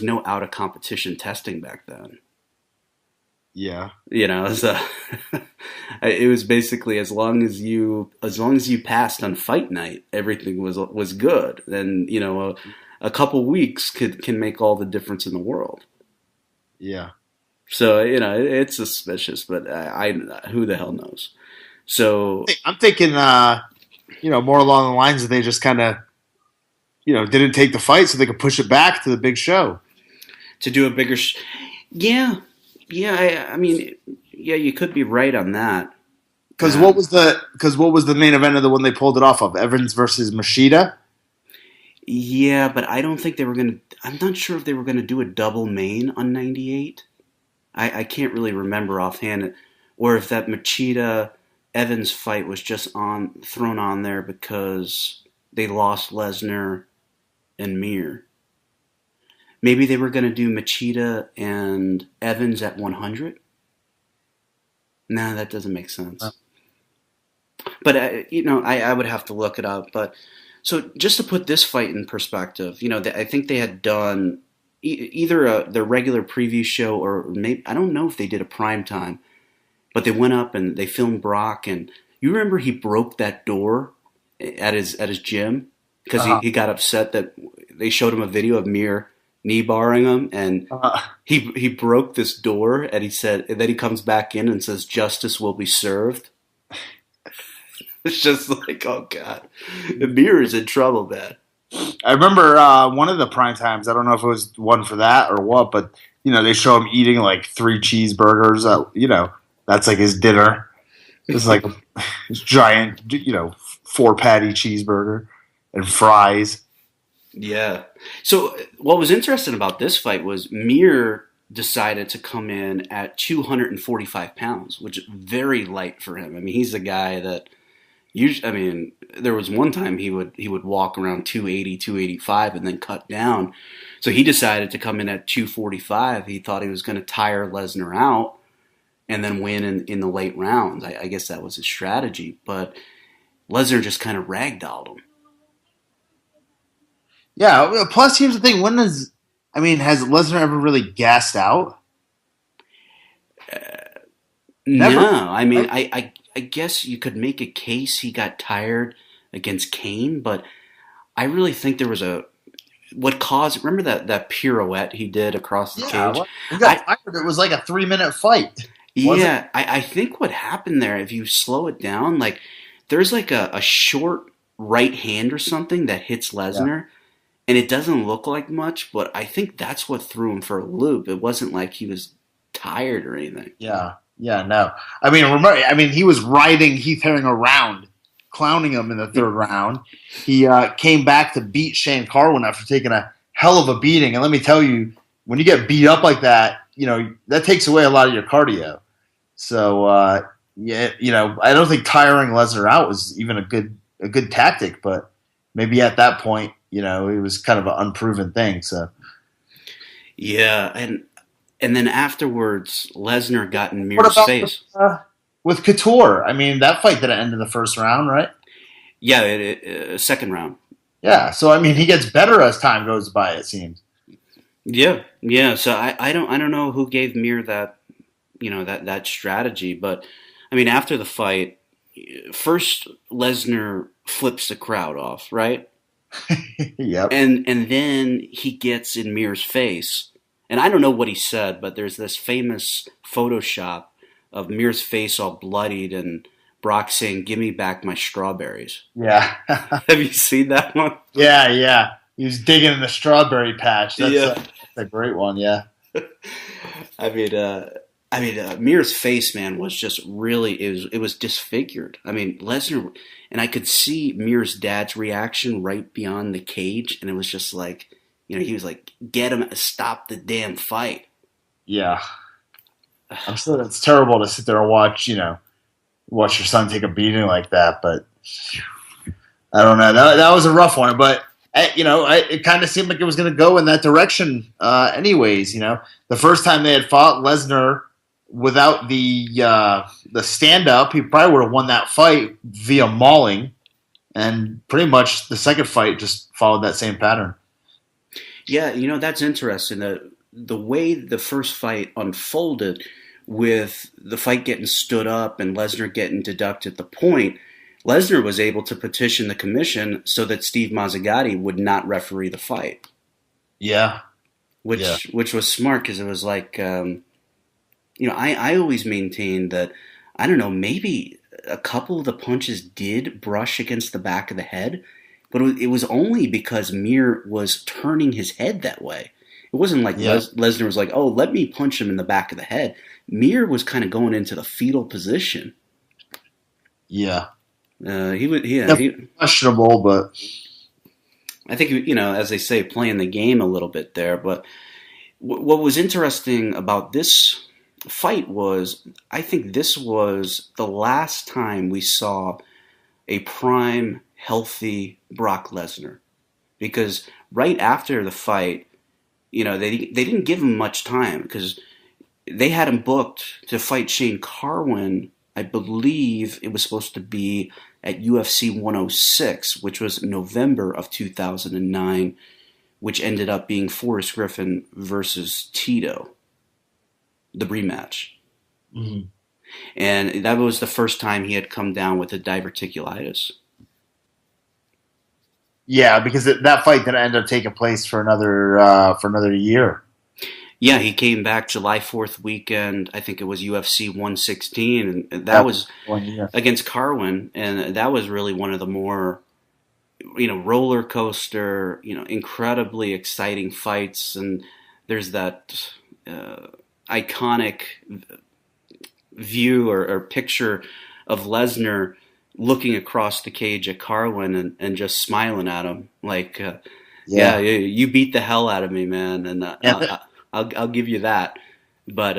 [SPEAKER 2] no out of competition testing back then.
[SPEAKER 3] Yeah.
[SPEAKER 2] So it was basically as long as you passed on fight night, everything was good. Then a couple weeks can make all the difference in the world.
[SPEAKER 3] Yeah.
[SPEAKER 2] So it's suspicious, but who the hell knows? So
[SPEAKER 3] I'm thinking, more along the lines that they just kind of, didn't take the fight so they could push it back to the big show.
[SPEAKER 2] To do a bigger Yeah. Yeah, I mean, you could be right on that.
[SPEAKER 3] Because what was the main event of the one they pulled it off of? Evans versus Machida?
[SPEAKER 2] Yeah, but I don't think they were going to... I'm not sure if they were going to do a double main on 98. I can't really remember offhand. Or if that Machida-Evans fight was just thrown on there because they lost Lesnar and Mir. Maybe they were going to do Machida and Evans at 100? No, that doesn't make sense. But I would have to look it up. But so just to put this fight in perspective, I think they had done either their regular preview show, or maybe I don't know if they did a prime time, but they went up and they filmed Brock. And you remember he broke that door at his gym because he got upset that they showed him a video of Mir knee barring him, and he broke this door, and he said, and then he comes back in and says, "Justice will be served." It's just like, oh god, Mir is in trouble, man.
[SPEAKER 3] I remember one of the prime times. I don't know if it was one for that or what, but they show him eating like 3 cheeseburgers. That's like his dinner. It's like this giant, 4-patty cheeseburger and fries.
[SPEAKER 2] Yeah. So what was interesting about this fight was Mir decided to come in at 245 pounds, which is very light for him. I mean, he's a guy that usually, there was one time he would walk around 280, 285 and then cut down. So he decided to come in at 245. He thought he was going to tire Lesnar out and then win in the late rounds. I guess that was his strategy. But Lesnar just kind of ragdolled him.
[SPEAKER 3] Yeah, plus here's the thing. Has Lesnar ever really gassed out?
[SPEAKER 2] Never. No, I guess you could make a case he got tired against Kane, but I really think there was what caused. Remember that pirouette he did across the cage?
[SPEAKER 3] He got tired. It was like a 3-minute fight.
[SPEAKER 2] Yeah, I think what happened there, if you slow it down, like there's like a short right hand or something that hits Lesnar, and it doesn't look like much, but I think that's what threw him for a loop. It wasn't like he was tired or anything.
[SPEAKER 3] Yeah, no. Remember, he was riding Heath Herring around, clowning him in the 3rd round. He came back to beat Shane Carwin after taking a hell of a beating. And let me tell you, when you get beat up like that, that takes away a lot of your cardio. So, I don't think tiring Lesnar out was even a good tactic, but maybe at that point, it was kind of an unproven thing. So,
[SPEAKER 2] yeah, and then afterwards, Lesnar got in Mir's face.
[SPEAKER 3] With Couture, that fight didn't end in the 1st round, right?
[SPEAKER 2] Yeah, 2nd round.
[SPEAKER 3] Yeah, so he gets better as time goes by, it seems.
[SPEAKER 2] Yeah. So I don't know who gave Mir that that strategy, but after the fight, first Lesnar flips the crowd off, right?
[SPEAKER 3] Yep.
[SPEAKER 2] And then he gets in Mir's face. And I don't know what he said, but there's this famous Photoshop of Mir's face all bloodied and Brock saying, "Give me back my strawberries."
[SPEAKER 3] Yeah.
[SPEAKER 2] Have you seen that one?
[SPEAKER 3] Yeah. He was digging in the strawberry patch. That's a great one, yeah.
[SPEAKER 2] Mir's face, man, was just really, it was disfigured. Lesnar, and I could see Mir's dad's reaction right beyond the cage, and it was just like, he was like, "Get him, stop the damn fight."
[SPEAKER 3] Yeah. I'm sure it's terrible to sit there and watch your son take a beating like that, but I don't know. That was a rough one, but it kind of seemed like it was going to go in that direction anyways. The first time they had fought, Lesnar, without the stand-up, he probably would have won that fight via mauling, and pretty much the second fight just followed that same pattern.
[SPEAKER 2] Yeah, that's interesting. The way the first fight unfolded, with the fight getting stood up and Lesnar getting deducted the point, Lesnar was able to petition the commission so that Steve Mazzagatti would not referee the fight.
[SPEAKER 3] Yeah.
[SPEAKER 2] Which was smart, because it was like, I always maintained that, I don't know, maybe a couple of the punches did brush against the back of the head, but it was only because Mir was turning his head that way. It wasn't like Lesnar was like, "Oh, let me punch him in the back of the head." Mir was kind of going into the fetal position.
[SPEAKER 3] Yeah.
[SPEAKER 2] He would.
[SPEAKER 3] Questionable, but
[SPEAKER 2] I think, as they say, playing the game a little bit there. But what was interesting about this fight was, I think this was the last time we saw a prime, healthy Brock Lesnar, because right after the fight, they didn't give him much time, because they had him booked to fight Shane Carwin I believe it was supposed to be at UFC 106, which was November of 2009, which ended up being Forrest Griffin versus Tito, the rematch.
[SPEAKER 3] Mm-hmm.
[SPEAKER 2] And that was the first time he had come down with a diverticulitis.
[SPEAKER 3] Yeah, because that fight didn't end up taking place for another year.
[SPEAKER 2] Yeah, he came back July 4th weekend. I think it was UFC 116, and that was
[SPEAKER 3] 1 year.
[SPEAKER 2] against Carwin, and that was really one of the more, roller coaster, incredibly exciting fights. And there's that iconic view or picture of Lesnar looking across the cage at Carwin and just smiling at him like, yeah, you beat the hell out of me, man, and I'll give you that. But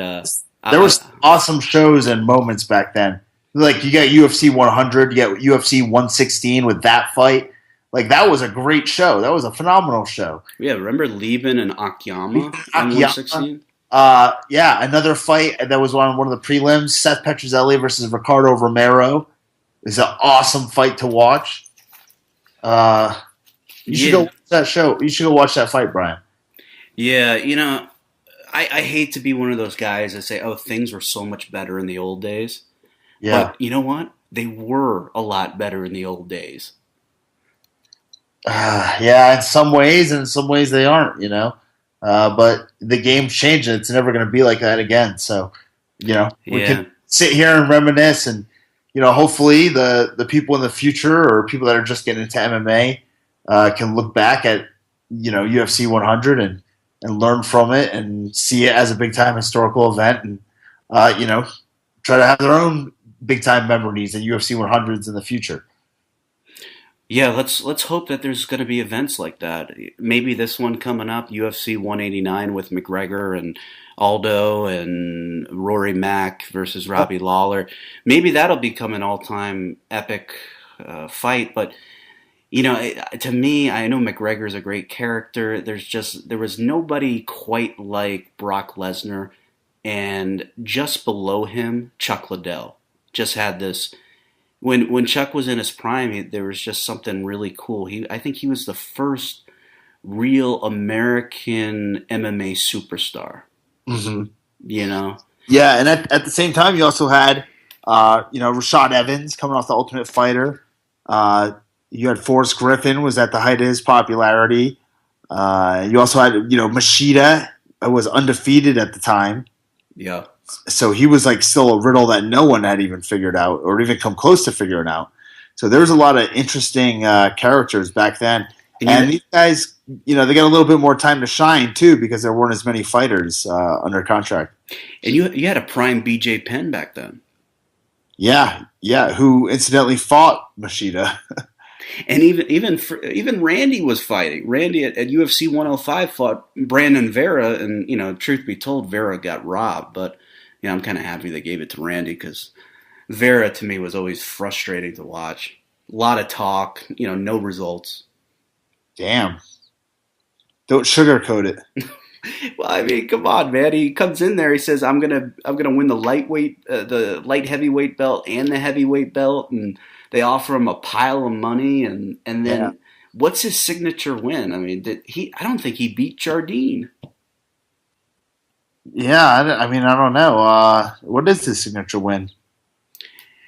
[SPEAKER 3] there were awesome shows and moments back then. Like you got UFC 100, you got UFC 116 with that fight. Like that was a great show. That was a phenomenal show.
[SPEAKER 2] Yeah, remember Lieben and Akiyama in 116?
[SPEAKER 3] Yeah, another fight that was on one of the prelims. Seth Petrozelli versus Ricardo Romero is an awesome fight to watch. You should go watch that show. You should go watch that fight, Brian.
[SPEAKER 2] Yeah, I hate to be one of those guys that say, "Oh, things were so much better in the old days."
[SPEAKER 3] Yeah,
[SPEAKER 2] but you know what? They were a lot better in the old days.
[SPEAKER 3] Yeah, in some ways, and in some ways they aren't. But the game's changing. It's never going to be like that again. So, we can sit here and reminisce, and hopefully the people in the future or people that are just getting into MMA can look back at UFC 100 and learn from it and see it as a big time historical event, and try to have their own big time memories and UFC 100s in the future.
[SPEAKER 2] Yeah, let's hope that there's going to be events like that. Maybe this one coming up, UFC 189 with McGregor and Aldo and Rory Mack versus Robbie Lawler. Maybe that'll become an all-time epic fight. But to me, I know McGregor's a great character. There was nobody quite like Brock Lesnar, and just below him, Chuck Liddell just had this. When Chuck was in his prime, there was just something really cool. I think he was the first real American MMA superstar.
[SPEAKER 3] Mm-hmm.
[SPEAKER 2] Yeah,
[SPEAKER 3] and at the same time, you also had Rashad Evans coming off The Ultimate Fighter. You had Forrest Griffin was at the height of his popularity. You also had Machida was undefeated at the time.
[SPEAKER 2] Yeah.
[SPEAKER 3] So he was like still a riddle that no one had even figured out or even come close to figuring out. So there was a lot of interesting characters back then. And these guys, they got a little bit more time to shine too because there weren't as many fighters under contract.
[SPEAKER 2] And you had a prime BJ Penn back then.
[SPEAKER 3] Yeah, who incidentally fought Machida.
[SPEAKER 2] And even Randy was fighting. Randy at UFC 105 fought Brandon Vera, and truth be told, Vera got robbed. But I'm kind of happy they gave it to Randy because Vera to me was always frustrating to watch. A lot of talk, no results.
[SPEAKER 3] Damn. Don't sugarcoat it.
[SPEAKER 2] Well, I mean, come on, man. He comes in there. He says, "I'm gonna win the the light heavyweight belt and the heavyweight belt," and they offer him a pile of money. And then what's his signature win? I mean, I don't think he beat Jardine.
[SPEAKER 3] Yeah, I don't know. What is his signature win?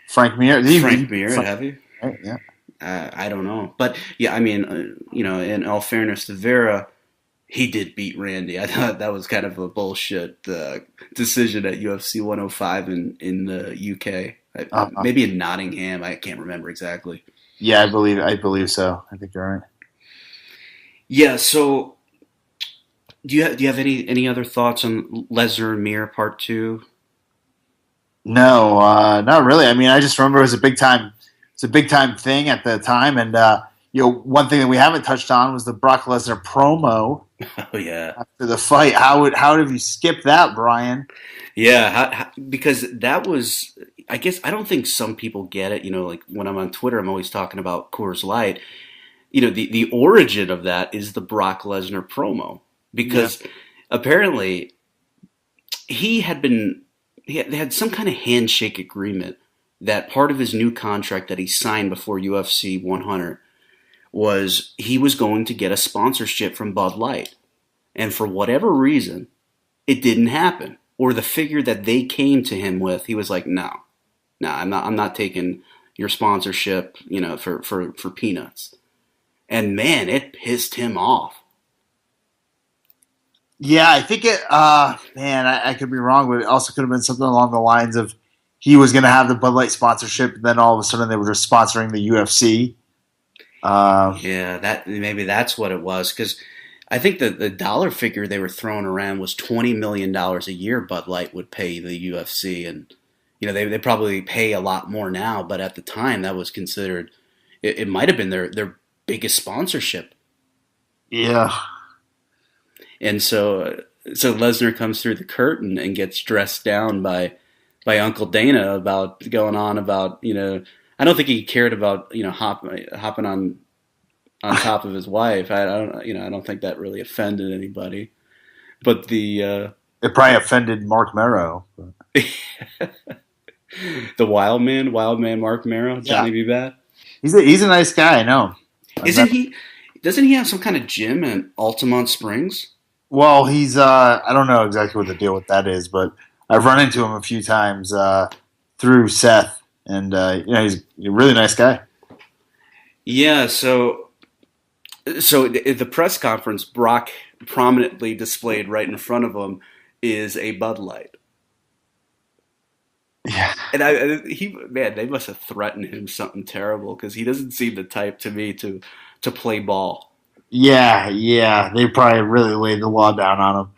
[SPEAKER 3] Frank Mir.
[SPEAKER 2] Frank Mir, have you?
[SPEAKER 3] Right, yeah.
[SPEAKER 2] I don't know, but yeah, I mean, in all fairness to Vera, he did beat Randy. I thought that was kind of a bullshit decision at UFC 105 in the UK. Maybe in Nottingham. I can't remember exactly.
[SPEAKER 3] Yeah, I believe so. I think you're right.
[SPEAKER 2] Yeah. So, do you have any other thoughts on Lesnar and Mir Part 2?
[SPEAKER 3] No, not really. I mean, I just remember it was a big time. It's a big time thing at the time, and one thing that we haven't touched on was the Brock Lesnar promo.
[SPEAKER 2] Oh yeah,
[SPEAKER 3] after the fight. How did you skip that, Brian?
[SPEAKER 2] Yeah, because that was. I guess I don't think some people get it. Like when I'm on Twitter, I'm always talking about Coors Light. The origin of that is the Brock Lesnar promo because apparently they had some kind of handshake agreement that part of his new contract that he signed before UFC 100 was he was going to get a sponsorship from Bud Light. And for whatever reason, it didn't happen. Or the figure that they came to him with, he was like, no, I'm not taking your sponsorship, for peanuts. And man, it pissed him off.
[SPEAKER 3] Yeah, I think I could be wrong, but it also could have been something along the lines of he was going to have the Bud Light sponsorship, and then all of a sudden they were just sponsoring the UFC.
[SPEAKER 2] Maybe that's what it was, because I think the dollar figure they were throwing around was $20 million a year Bud Light would pay the UFC, and they probably pay a lot more now, but at the time that was considered, it might have been their biggest sponsorship.
[SPEAKER 3] Yeah.
[SPEAKER 2] And so Lesnar comes through the curtain and gets dressed down by Uncle Dana about going on about, I don't think he cared about, hopping on top of his wife. I don't think that really offended anybody. But it
[SPEAKER 3] probably offended Mark Marrow.
[SPEAKER 2] The wild man Mark Marrow, Johnny B. Bad.
[SPEAKER 3] He's a nice guy, I know.
[SPEAKER 2] Doesn't he have some kind of gym in Altamont Springs?
[SPEAKER 3] Well, he's I don't know exactly what the deal with that is, but I've run into him a few times through Seth, and he's a really nice guy.
[SPEAKER 2] Yeah, so at the press conference, Brock prominently displayed right in front of him is a Bud Light.
[SPEAKER 3] Yeah,
[SPEAKER 2] and they must have threatened him something terrible, because he doesn't seem the type to me to play ball.
[SPEAKER 3] Yeah, they probably really laid the law down on him.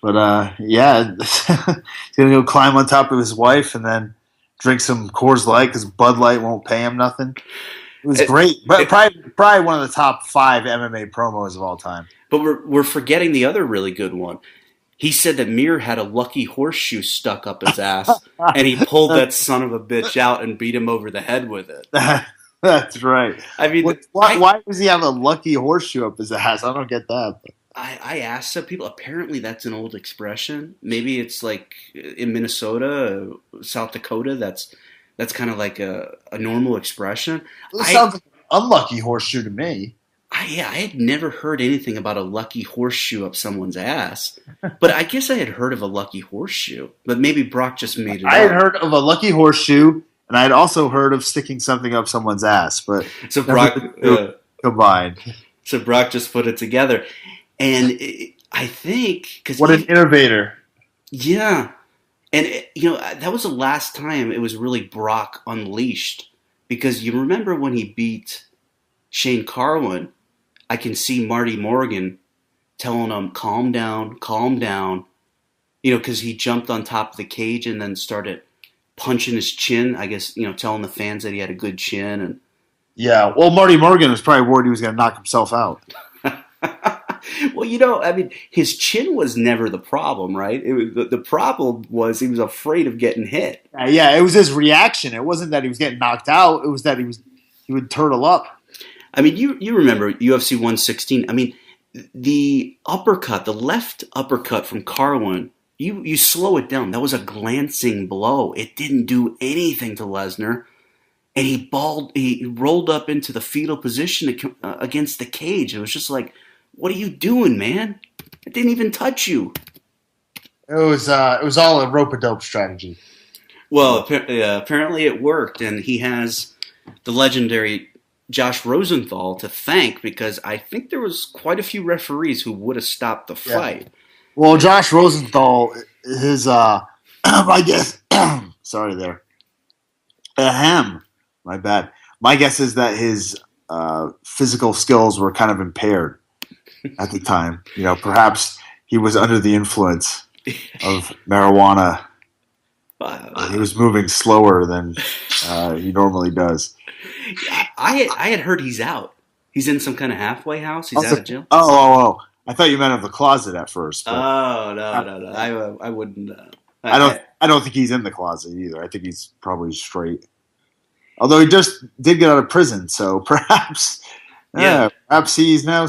[SPEAKER 3] But he's gonna go climb on top of his wife and then drink some Coors Light because Bud Light won't pay him nothing. It was great, but probably one of the top 5 MMA promos of all time.
[SPEAKER 2] But we're forgetting the other really good one. He said that Mir had a lucky horseshoe stuck up his ass, and he pulled that son of a bitch out and beat him over the head with it.
[SPEAKER 3] That's right.
[SPEAKER 2] I mean,
[SPEAKER 3] why does he have a lucky horseshoe up his ass? I don't get that.
[SPEAKER 2] I asked some people. Apparently, that's an old expression. Maybe it's like in Minnesota, South Dakota. That's kind of like a normal expression.
[SPEAKER 3] It sounds like an unlucky horseshoe to me.
[SPEAKER 2] I had never heard anything about a lucky horseshoe up someone's ass, but I guess I had heard of a lucky horseshoe. But maybe Brock just made it up.
[SPEAKER 3] I had heard of a lucky horseshoe, and I had also heard of sticking something up someone's ass. But
[SPEAKER 2] so Brock
[SPEAKER 3] combined.
[SPEAKER 2] So Brock just put it together, and I think
[SPEAKER 3] what an innovator.
[SPEAKER 2] Yeah, and that was the last time it was really Brock unleashed, because you remember when he beat Shane Carwin. I can see Marty Morgan telling him, calm down, because he jumped on top of the cage and then started punching his chin, I guess, telling the fans that he had a good chin. And
[SPEAKER 3] yeah, well, Marty Morgan was probably worried he was going to knock himself out.
[SPEAKER 2] Well, his chin was never the problem, right? The problem was he was afraid of getting hit.
[SPEAKER 3] Yeah, it was his reaction. It wasn't that he was getting knocked out. It was that he would turtle up.
[SPEAKER 2] I mean, you remember UFC 116. I mean, the uppercut, the left uppercut from Carwin, you slow it down. That was a glancing blow. It didn't do anything to Lesnar. And he rolled up into the fetal position against the cage. It was just like, what are you doing, man? It didn't even touch you.
[SPEAKER 3] It was all a rope-a-dope strategy.
[SPEAKER 2] Well, apparently it worked, and he has the legendary Josh Rosenthal to thank, because I think there was quite a few referees who would have stopped the fight.
[SPEAKER 3] Well, Josh Rosenthal, his my guess, sorry there, my bad. My guess is that his physical skills were kind of impaired at the time. Perhaps he was under the influence of marijuana. He was moving slower than he normally does.
[SPEAKER 2] I had heard he's out. He's in some kind of halfway house. He's out of jail.
[SPEAKER 3] Oh! I thought you meant of the closet at first.
[SPEAKER 2] Oh no! I wouldn't.
[SPEAKER 3] I don't think he's in the closet either. I think he's probably straight. Although he just did get out of prison, so perhaps he's now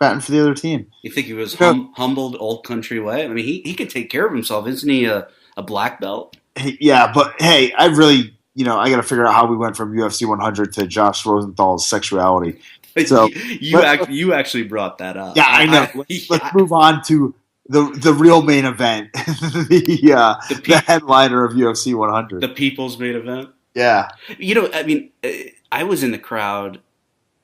[SPEAKER 3] batting for the other team.
[SPEAKER 2] You think he was humbled old country way? I mean, he could take care of himself. Isn't he a black belt?
[SPEAKER 3] Yeah, but hey, I really I got to figure out how we went from UFC 100 to Josh Rosenthal's sexuality. So
[SPEAKER 2] you actually brought that up.
[SPEAKER 3] Yeah, I know. Let's move on to the real main event, the headliner of UFC 100,
[SPEAKER 2] the people's main event.
[SPEAKER 3] Yeah,
[SPEAKER 2] I mean, I was in the crowd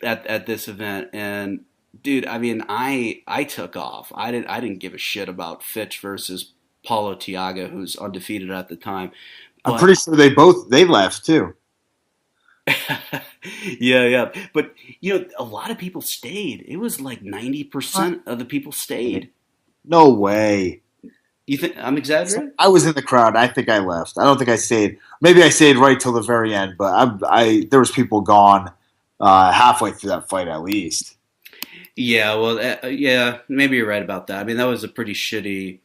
[SPEAKER 2] at this event, and dude, I mean, I took off. I didn't give a shit about Fitch versus Paulo Tiago, who's undefeated at the time.
[SPEAKER 3] But I'm pretty sure they left too.
[SPEAKER 2] Yeah. But, a lot of people stayed. It was like 90% of the people stayed.
[SPEAKER 3] No way.
[SPEAKER 2] You think I'm exaggerating?
[SPEAKER 3] I was in the crowd. I think I left. I don't think I stayed. Maybe I stayed right till the very end, but there was people gone halfway through that fight at least.
[SPEAKER 2] Yeah, well, yeah, maybe you're right about that. I mean, that was a pretty shitty.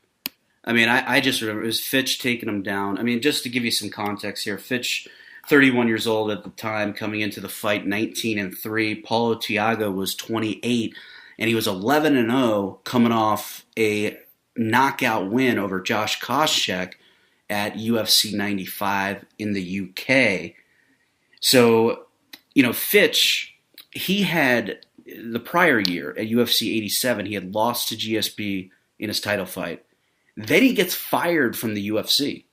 [SPEAKER 2] I mean, I just remember it was Fitch taking him down. I mean, just to give you some context here, Fitch, 31 years old at the time, coming into the fight, 19-3. Paulo Tiago was 28, and he was 11-0, coming off a knockout win over Josh Koscheck at UFC 95 in the UK. So, Fitch, he had the prior year at UFC 87, he had lost to GSP in his title fight. Then he gets fired from the UFC.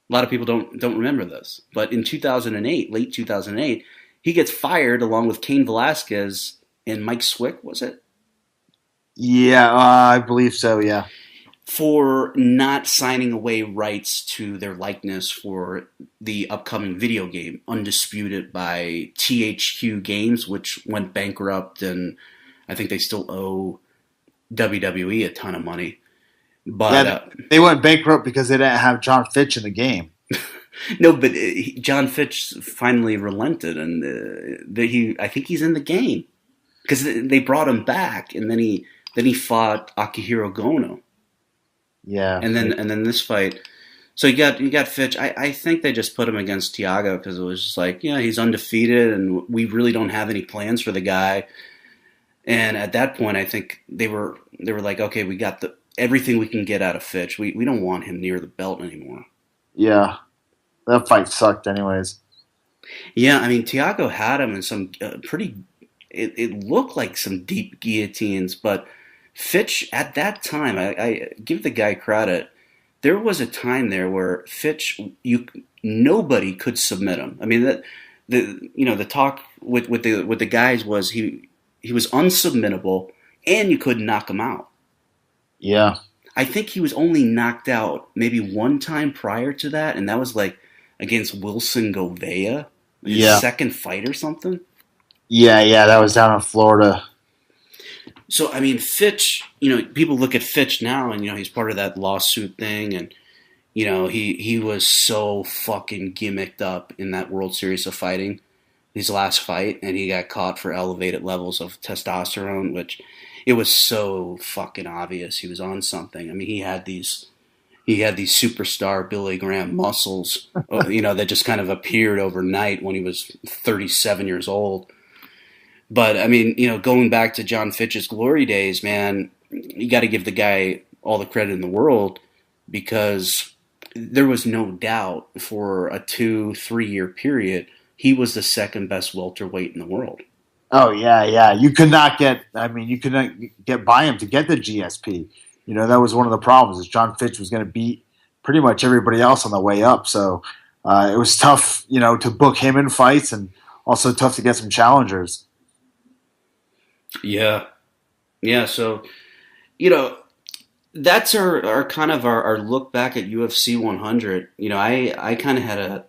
[SPEAKER 2] A lot of people don't remember this, but in 2008, late 2008, he gets fired along with Cain Velasquez and Mike Swick, was it?
[SPEAKER 3] Yeah, I believe so, yeah.
[SPEAKER 2] For not signing away rights to their likeness for the upcoming video game, Undisputed, by THQ Games, which went bankrupt, and I think they still owe WWE a ton of money. But
[SPEAKER 3] they went bankrupt because they didn't have John Fitch in the game.
[SPEAKER 2] No, but John Fitch finally relented, and I think he's in the game because they brought him back, and then he fought Akihiro Gono.
[SPEAKER 3] Yeah,
[SPEAKER 2] and then this fight. So you got Fitch. I think they just put him against Tiago because it was just like, he's undefeated, and we really don't have any plans for the guy. And at that point, I think they were like, okay, we got everything we can get out of Fitch. We don't want him near the belt anymore.
[SPEAKER 3] Yeah, that fight sucked anyways.
[SPEAKER 2] Yeah, I mean, Tiago had him in some pretty. It looked like some deep guillotines, but Fitch at that time, I give the guy credit. There was a time there where Fitch, nobody could submit him. I mean, the talk with the guys was he was unsubmittable, and you couldn't knock him out.
[SPEAKER 3] Yeah.
[SPEAKER 2] I think he was only knocked out maybe one time prior to that, and that was like against Wilson Govea, his second fight or something. Yeah, that was down in Florida. So, I mean, Fitch, people look at Fitch now, and, he's part of that lawsuit thing, and, he was so fucking gimmicked up in that World Series of Fighting, his last fight, and he got caught for elevated levels of testosterone, which it was so fucking obvious he was on something. I mean, he had these superstar Billy Graham muscles, that just kind of appeared overnight when he was 37 years old. But, I mean, going back to John Fitch's glory days, man, you got to give the guy all the credit in the world because there was no doubt for a 2-3 year period, he was the second best welterweight in the world.
[SPEAKER 3] Oh, yeah. You could not get by him to get the GSP. That was one of the problems is John Fitch was going to beat pretty much everybody else on the way up. So it was tough, to book him in fights and also tough to get some challengers.
[SPEAKER 2] Yeah. So, that's our kind of our look back at UFC 100. I kind of had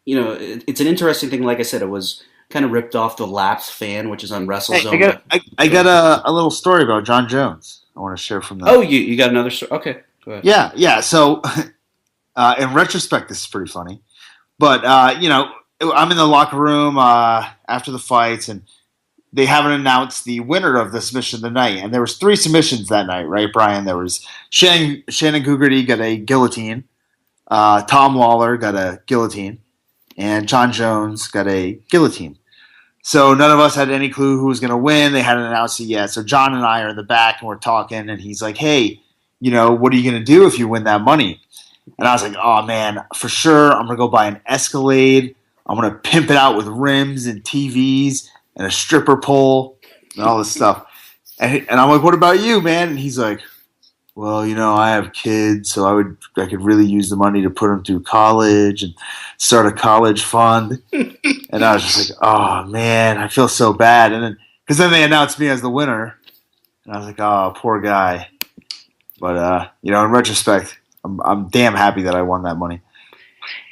[SPEAKER 2] it's an interesting thing. Like I said, it was kind of ripped off the Laps fan, which is on WrestleZone.
[SPEAKER 3] I got a little story about John Jones I want to share from that.
[SPEAKER 2] Oh, you got another story? Okay, go ahead.
[SPEAKER 3] Yeah. So, in retrospect, this is pretty funny. But, I'm in the locker room after the fights, and they haven't announced the winner of the submission of the night. And there was 3 submissions that night, right, Brian? There was Shannon Cougarty got a guillotine, Tom Lawlor got a guillotine, and John Jones got a guillotine. So none of us had any clue who was going to win. They hadn't announced it yet. So John and I are in the back, and we're talking, and he's like, hey, what are you going to do if you win that money? And I was like, oh man, for sure, I'm gonna go buy an Escalade. I'm gonna pimp it out with rims and TVs and a stripper pole and all this stuff. And I'm like, what about you, man? And he's like, well, I have kids, so I could really use the money to put them through college and start a college fund. And I was just like, oh man, I feel so bad. And then because then they announced me as the winner, and I was like, oh, poor guy. But in retrospect, I'm damn happy that I won that money.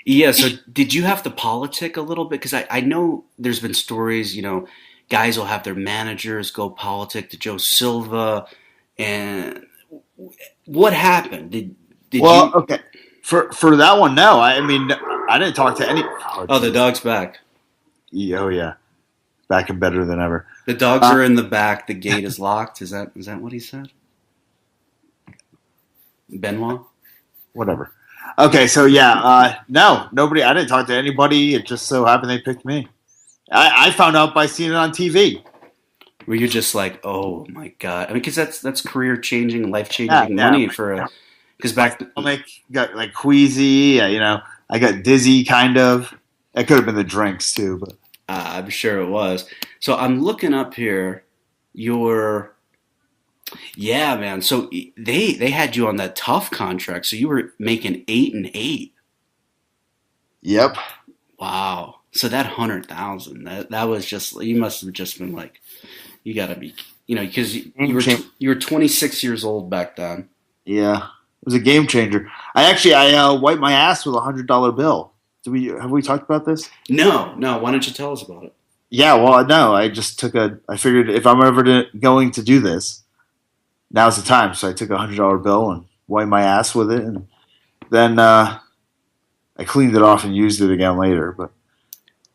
[SPEAKER 2] Yeah. So did you have to politic a little bit? Because I know there's been stories. Guys will have their managers go politic to Joe Silva, and what happened? Did you?
[SPEAKER 3] Okay. For that one, no. I mean, I didn't talk to any.
[SPEAKER 2] Oh, the dog's back.
[SPEAKER 3] Oh yeah, back and better than ever.
[SPEAKER 2] The dogs are in the back. The gate is locked. Is that what he said? Benoit?
[SPEAKER 3] Whatever. Okay, so yeah, no, nobody. I didn't talk to anybody. It just so happened they picked me. I found out by seeing it on TV.
[SPEAKER 2] Where you're just like, oh my god! I mean, because that's career changing, life changing money for a. Because back,
[SPEAKER 3] got like queasy. I got dizzy, kind of. That could have been the drinks too, but
[SPEAKER 2] I'm sure it was. So I'm looking up here. Yeah, man. So they had you on that tough contract. So you were making 8 and 8.
[SPEAKER 3] Yep.
[SPEAKER 2] Wow. So that 100,000, that was just, you must have just been like, you got to be, because you were 26 years old back then.
[SPEAKER 3] Yeah, it was a game changer. I wiped my ass with $100 bill. Have we talked about this?
[SPEAKER 2] No. Why don't you tell us about it?
[SPEAKER 3] Yeah, well, no. I just I figured if I'm ever going to do this, now's the time. So I took $100 bill and wiped my ass with it, and then I cleaned it off and used it again later. But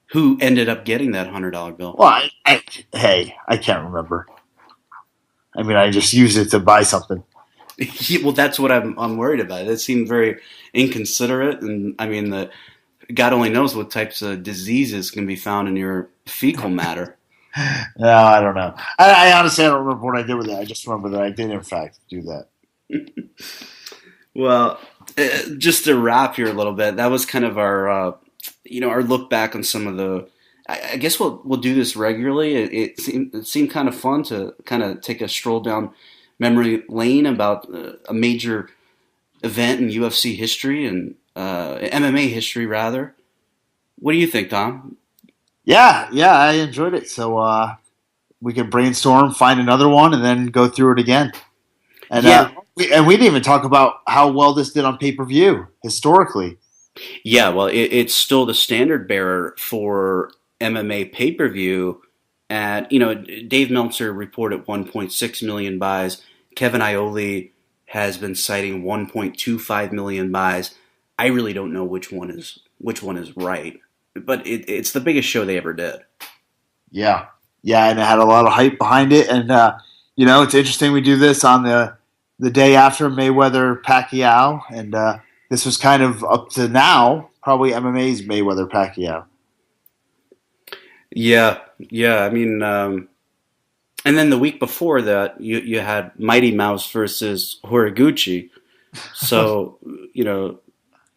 [SPEAKER 2] who ended up getting that $100 bill?
[SPEAKER 3] Well, I can't remember. I mean, I just used it to buy something.
[SPEAKER 2] Well, that's what I'm worried about. It seemed very inconsiderate, and I mean, God only knows what types of diseases can be found in your fecal matter.
[SPEAKER 3] No, I don't know. I honestly don't remember what I did with it. I just remember that I did, in fact, do that.
[SPEAKER 2] Well, just to wrap here a little bit, that was kind of our, our look back on some of the. I guess we'll do this regularly. It seemed kind of fun to kind of take a stroll down memory lane about a major event in UFC history and MMA history, rather. What do you think, Tom?
[SPEAKER 3] Yeah, I enjoyed it. So we can brainstorm, find another one, and then go through it again. And we didn't even talk about how well this did on pay-per-view historically.
[SPEAKER 2] Yeah, well, it's still the standard bearer for MMA pay-per-view. At Dave Meltzer reported 1.6 million buys. Kevin Iole has been citing 1.25 million buys. I really don't know which one is right, but it's the biggest show they ever did. Yeah,
[SPEAKER 3] and it had a lot of hype behind it, and it's interesting we do this on the day after Mayweather Pacquiao, and this was kind of up to now probably MMA's Mayweather Pacquiao.
[SPEAKER 2] Yeah. I mean, and then the week before that, you had Mighty Mouse versus Horiguchi. So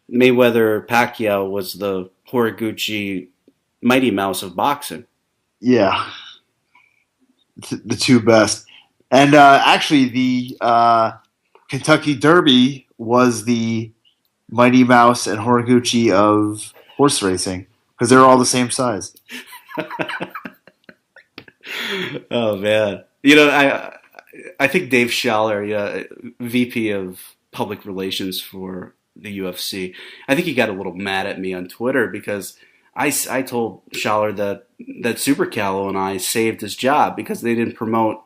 [SPEAKER 2] Mayweather Pacquiao was the Horiguchi Mighty Mouse of boxing.
[SPEAKER 3] Yeah, the two best. And actually, the Kentucky Derby was the Mighty Mouse and Horiguchi of horse racing because they're all the same size.
[SPEAKER 2] Oh man, I think Dave Schaller, VP of Public Relations for the UFC, I think he got a little mad at me on Twitter because I told Schaller that Super Callow and I saved his job because they didn't promote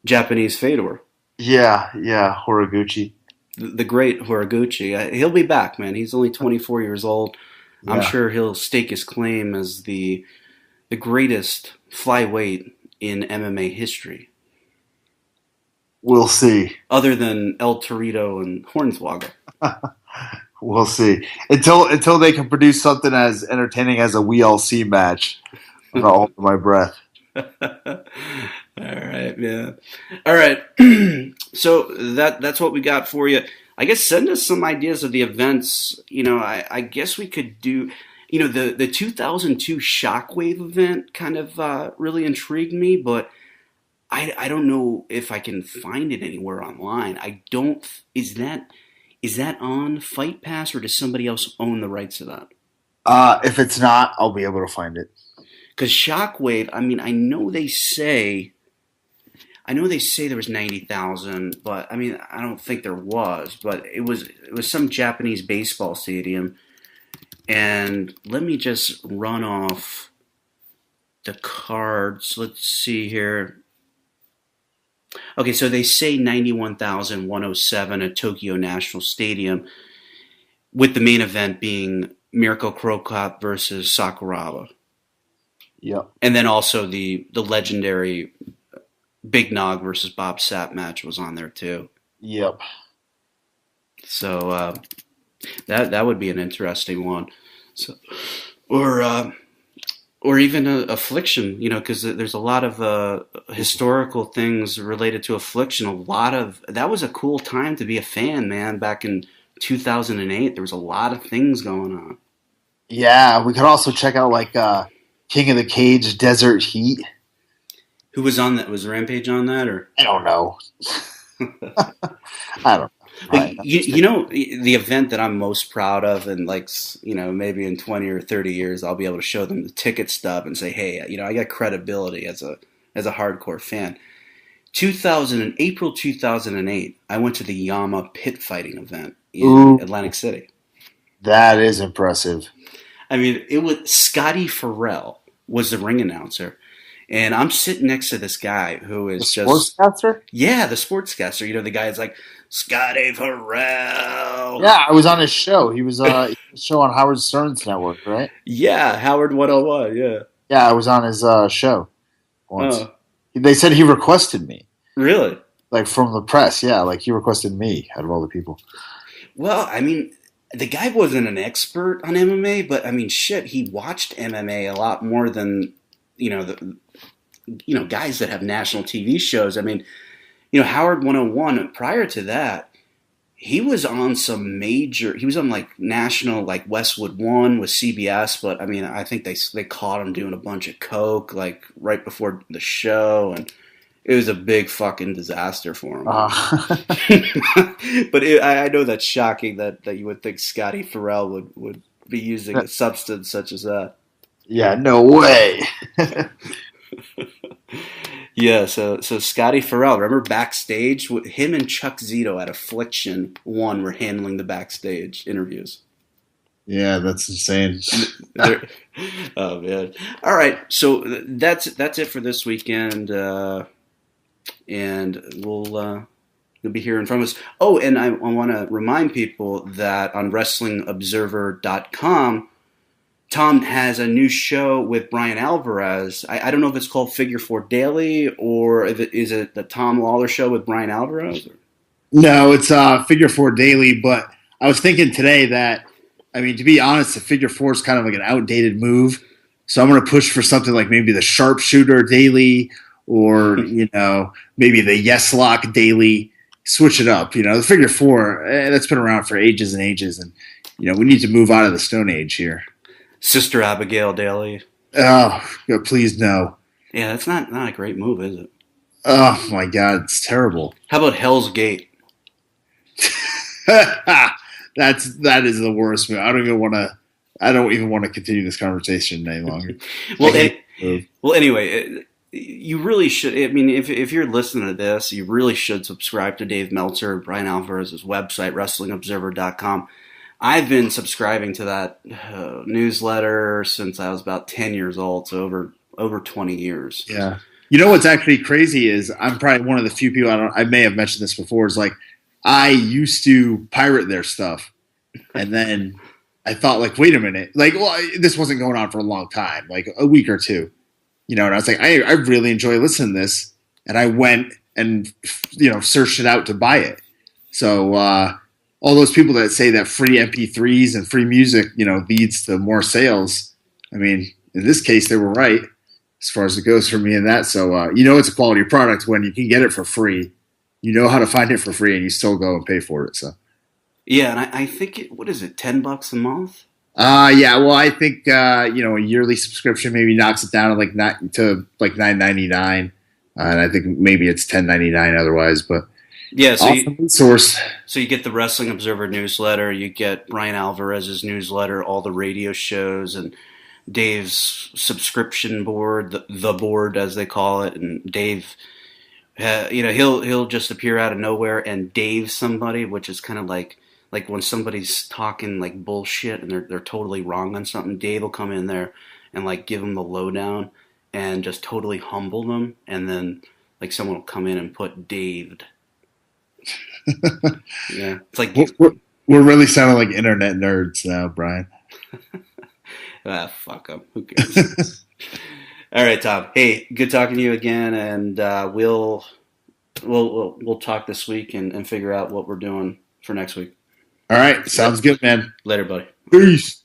[SPEAKER 2] Japanese Fedor. Yeah,
[SPEAKER 3] Horiguchi.
[SPEAKER 2] The great Horiguchi. He'll be back, man. He's only 24 years old. Yeah. I'm sure he'll stake his claim as the greatest flyweight in MMA history.
[SPEAKER 3] We'll see.
[SPEAKER 2] Other than El Torito and Hornswoggle.
[SPEAKER 3] We'll see. Until they can produce something as entertaining as a WLC match. I'm not holding my breath.
[SPEAKER 2] All right, yeah. All right. So that's what we got for you. I guess send us some ideas of the events. I guess we could do. The 2002 Shockwave event kind of really intrigued me, but I don't know if I can find it anywhere online. I don't. Is that on Fight Pass, or does somebody else own the rights to that?
[SPEAKER 3] If it's not, I'll be able to find it.
[SPEAKER 2] Because Shockwave, I mean, I know they say there was 90,000, but I mean, I don't think there was. But it was some Japanese baseball stadium, and let me just run off the cards. Let's see here. Okay, so they say 91,107 at Tokyo National Stadium, with the main event being Mirko Krokop versus Sakuraba.
[SPEAKER 3] Yep.
[SPEAKER 2] And then also the legendary Big Nog versus Bob Sapp match was on there too.
[SPEAKER 3] Yep.
[SPEAKER 2] So that would be an interesting one. So, or even Affliction, because there's a lot of historical things related to Affliction. That was a cool time to be a fan, man. Back in 2008, there was a lot of things going on.
[SPEAKER 3] Yeah, we could also check out like King of the Cage, Desert Heat.
[SPEAKER 2] Who was on that? Was Rampage on that, or
[SPEAKER 3] I don't know. I don't know.
[SPEAKER 2] But the event that I'm most proud of, and maybe in 20 or 30 years, I'll be able to show them the ticket stub and say, hey, I got credibility as a hardcore fan. April 2008, I went to the Yama pit fighting event in Atlantic City. That
[SPEAKER 3] is impressive.
[SPEAKER 2] I mean, it was Scotty Farrell was the ring announcer. And I'm sitting next to this guy who is
[SPEAKER 3] sportscaster?
[SPEAKER 2] Yeah, the sportscaster. The guy is like, Scotty Farrell.
[SPEAKER 3] Yeah, I was on his show. He was a show on Howard Stern's network, right?
[SPEAKER 2] Yeah, Howard 101, yeah.
[SPEAKER 3] Yeah, I was on his show once. Oh. They said he requested me.
[SPEAKER 2] Really?
[SPEAKER 3] Like from the press, yeah. Like he requested me out of all the people.
[SPEAKER 2] Well, I mean, the guy wasn't an expert on MMA, but I mean, shit, he watched MMA a lot more than, guys that have national TV shows. I mean, Howard 101, prior to that, he was on like national, like Westwood One with CBS, but I mean, I think they caught him doing a bunch of coke, like right before the show, and it was a big fucking disaster for him. But I know that's shocking that you would think Scotty Farrell would be using a substance such as that.
[SPEAKER 3] Yeah, no way.
[SPEAKER 2] Yeah, so Scotty Farrell, remember backstage? Him and Chuck Zito at Affliction 1 were handling the backstage interviews.
[SPEAKER 3] Yeah, that's insane.
[SPEAKER 2] Oh, man. All right, so that's it for this weekend, and you'll be hearing from us. Oh, and I want to remind people that on WrestlingObserver.com, Tom has a new show with Brian Alvarez. I don't know if it's called Figure 4 Daily, or is it the Tom Lawlor show with Brian Alvarez?
[SPEAKER 3] No, it's Figure 4 Daily, but I was thinking today that, I mean, to be honest, the Figure 4 is kind of like an outdated move. So I'm going to push for something like maybe the Sharpshooter Daily, or, maybe the Yes Lock Daily. Switch it up. The Figure 4, that's been around for ages and ages, and, we need to move out of the Stone Age here.
[SPEAKER 2] Sister Abigail Daly.
[SPEAKER 3] Oh, please no.
[SPEAKER 2] Yeah, that's not a great move, is it?
[SPEAKER 3] Oh my God, it's terrible.
[SPEAKER 2] How about Hell's Gate?
[SPEAKER 3] That is the worst move. I don't even want to continue this conversation any longer.
[SPEAKER 2] Well, anyway, you really should. I mean, if you're listening to this, you really should subscribe to Dave Meltzer, Brian Alvarez's website, WrestlingObserver.com. I've been subscribing to that newsletter since I was about 10 years old, so over 20 years.
[SPEAKER 3] Yeah. What's actually crazy is I'm probably one of the few people, I may have mentioned this before, is like I used to pirate their stuff, and then I thought, like, wait a minute. Like, well, this wasn't going on for a long time, like a week or two. And I was like, I really enjoy listening to this. And I went and, searched it out to buy it. So, all those people that say that free MP3s and free music, leads to more sales. I mean, in this case, they were right. as far as it goes for me in that. So it's a quality product when you can get it for free. You know how to find it for free, and you still go and pay for it. So
[SPEAKER 2] Yeah, and I think what is it, $10 a month?
[SPEAKER 3] yeah. Well, I think a yearly subscription maybe knocks it down to like $9.99, and I think maybe it's $10.99 otherwise. But
[SPEAKER 2] Yeah,
[SPEAKER 3] awesome source.
[SPEAKER 2] So you get the Wrestling Observer newsletter, you get Brian Alvarez's newsletter, all the radio shows, and Dave's subscription board, the board as they call it, and Dave, he'll just appear out of nowhere and Dave somebody, which is kind of like when somebody's talking like bullshit and they're totally wrong on something. Dave will come in there and like give them the lowdown and just totally humble them, and then like someone will come in and put Daved. Yeah, it's like
[SPEAKER 3] we're really sounding like internet nerds now, Brian.
[SPEAKER 2] Fuck them. Who cares? All right, Tom. Hey, good talking to you again, and we'll talk this week and figure out what we're doing for next week.
[SPEAKER 3] All right, sounds good, man.
[SPEAKER 2] Later, buddy.
[SPEAKER 3] Peace.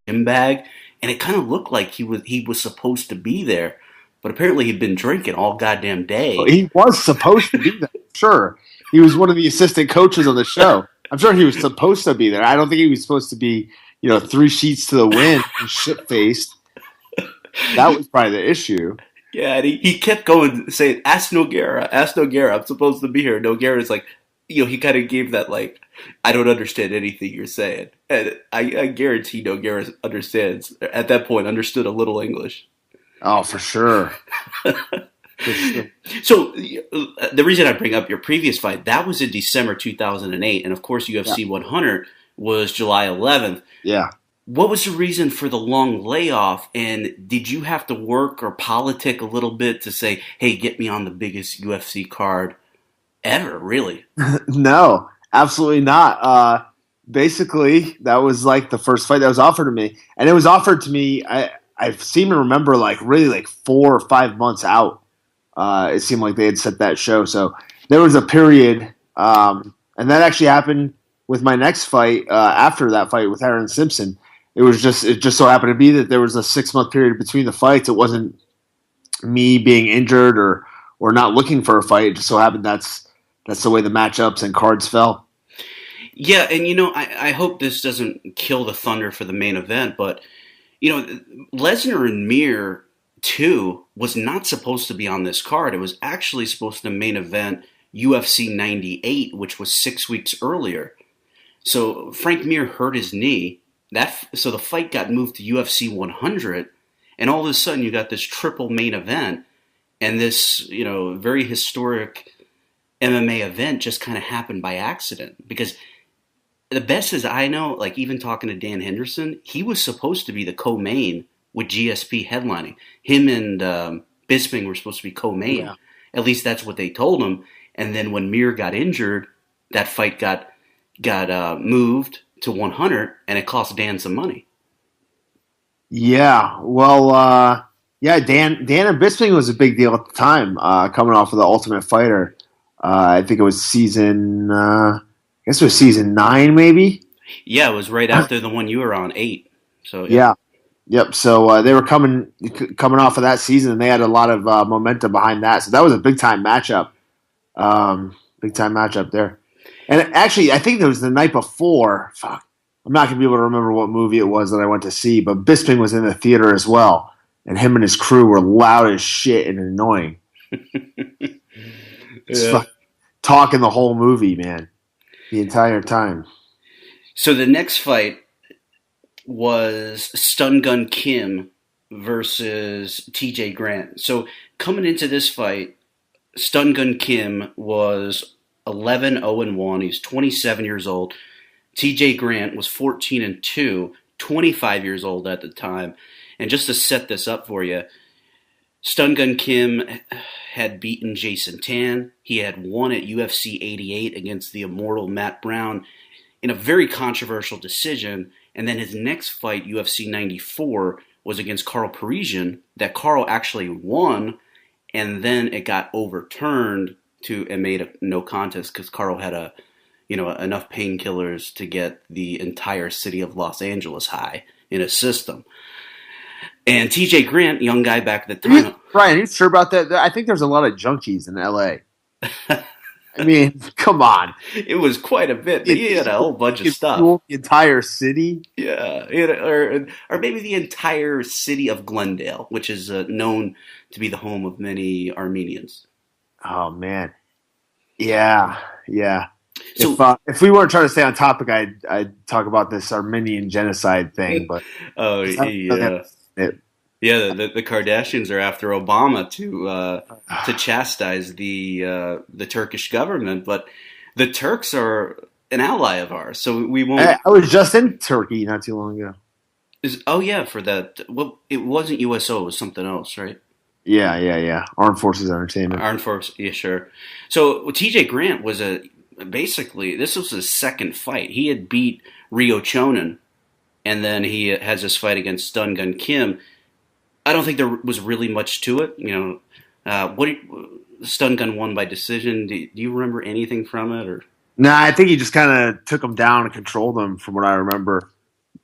[SPEAKER 2] Gym bag, and it kind of looked like he was supposed to be there, but apparently he'd been drinking all goddamn day.
[SPEAKER 3] Well, he was supposed to be there. Sure, he was one of the assistant coaches on the show. I'm sure he was supposed to be there. I don't think he was supposed to be, 3 sheets to the wind and shit-faced. That was probably the issue.
[SPEAKER 2] Yeah, and he kept going, saying, ask Nogueira, I'm supposed to be here. Nogueira's like, he kind of gave that, like, I don't understand anything you're saying. And I guarantee Nogueira understands, at that point, understood a little English.
[SPEAKER 3] Oh, for sure.
[SPEAKER 2] So the reason I bring up your previous fight, that was in December 2008. And, of course, UFC 100 was July 11th.
[SPEAKER 3] Yeah.
[SPEAKER 2] What was the reason for the long layoff, and did you have to work or politic a little bit to say, hey, get me on the biggest UFC card ever, really?
[SPEAKER 3] No, absolutely not. Basically, that was like the first fight that was offered to me. And it was offered to me, I seem to remember, like really like 4 or 5 months out. It seemed like they had set that show. So there was a period, and that actually happened with my next fight after that fight with Aaron Simpson. It just so happened to be that there was a 6-month period between the fights. It wasn't me being injured or not looking for a fight. It just so happened that's the way the matchups and cards fell.
[SPEAKER 2] Yeah, and I hope this doesn't kill the thunder for the main event, but Lesnar and Mir 2 was not supposed to be on this card. It was actually supposed to main event UFC 98, which was 6 weeks earlier. So Frank Mir hurt his knee. So the fight got moved to UFC 100, and all of a sudden you got this triple main event, and this very historic MMA event just kind of happened by accident. Because the best as I know, like even talking to Dan Henderson, he was supposed to be the co-main with GSP headlining. Him and Bisping were supposed to be co-main. Yeah. At least that's what they told him. And then when Mir got injured, that fight got moved to 100, and it cost Dan some money.
[SPEAKER 3] Yeah, well, Dan and Bisping was a big deal at the time, coming off of the Ultimate Fighter. I think it was season 9, maybe.
[SPEAKER 2] Yeah, it was right after the one you were on, 8. So
[SPEAKER 3] yeah. Yep. So they were coming off of that season, and they had a lot of momentum behind that. So that was a big time matchup. Big time matchup there. And actually, I think it was the night before. Fuck, I'm not gonna be able to remember what movie it was that I went to see, but Bisping was in the theater as well, and him and his crew were loud as shit and annoying.
[SPEAKER 2] Yeah.
[SPEAKER 3] Talking the whole movie, man, the entire time.
[SPEAKER 2] So the next fight was Stun Gun Kim versus TJ Grant. So coming into this fight, Stun Gun Kim was 11-0-1. He's 27 years old. TJ Grant was 14-2, 25 years old at the time. And just to set this up for you, Stun Gun Kim had beaten Jason Tan. He had won at UFC 88 against the immortal Matt Brown in a very controversial decision. And then his next fight, UFC 94, was against Carl Parisian, that Carl actually won, and then it got overturned and made a no contest because Carl had enough painkillers to get the entire city of Los Angeles high in his system. And T.J. Grant, young guy back at the time.
[SPEAKER 3] Brian, are you sure about that? I think there's a lot of junkies in L.A. I mean, come on.
[SPEAKER 2] It was quite a bit. He had a whole bunch of stuff.
[SPEAKER 3] The entire city?
[SPEAKER 2] Yeah. Or maybe the entire city of Glendale, which is known to be the home of many Armenians.
[SPEAKER 3] Oh, man. Yeah.
[SPEAKER 2] So,
[SPEAKER 3] if we weren't trying to stay on topic, I'd talk about this Armenian genocide thing. But
[SPEAKER 2] yeah. Yeah, the Kardashians are after Obama to chastise the Turkish government, but the Turks are an ally of ours, so we won't.
[SPEAKER 3] I was just in Turkey not too long ago.
[SPEAKER 2] For that. Well, it wasn't USO; it was something else, right?
[SPEAKER 3] Yeah. Armed Forces Entertainment.
[SPEAKER 2] Armed Forces, yeah, sure. So T.J. Grant was basically this was his second fight. He had beat Rio Chonin, and then he has this fight against Stun Gun Kim. I don't think there was really much to it. Stun Gun won by decision. Do you remember anything from it? Or
[SPEAKER 3] Nah, I think he just kind of took him down and controlled him, from what I remember.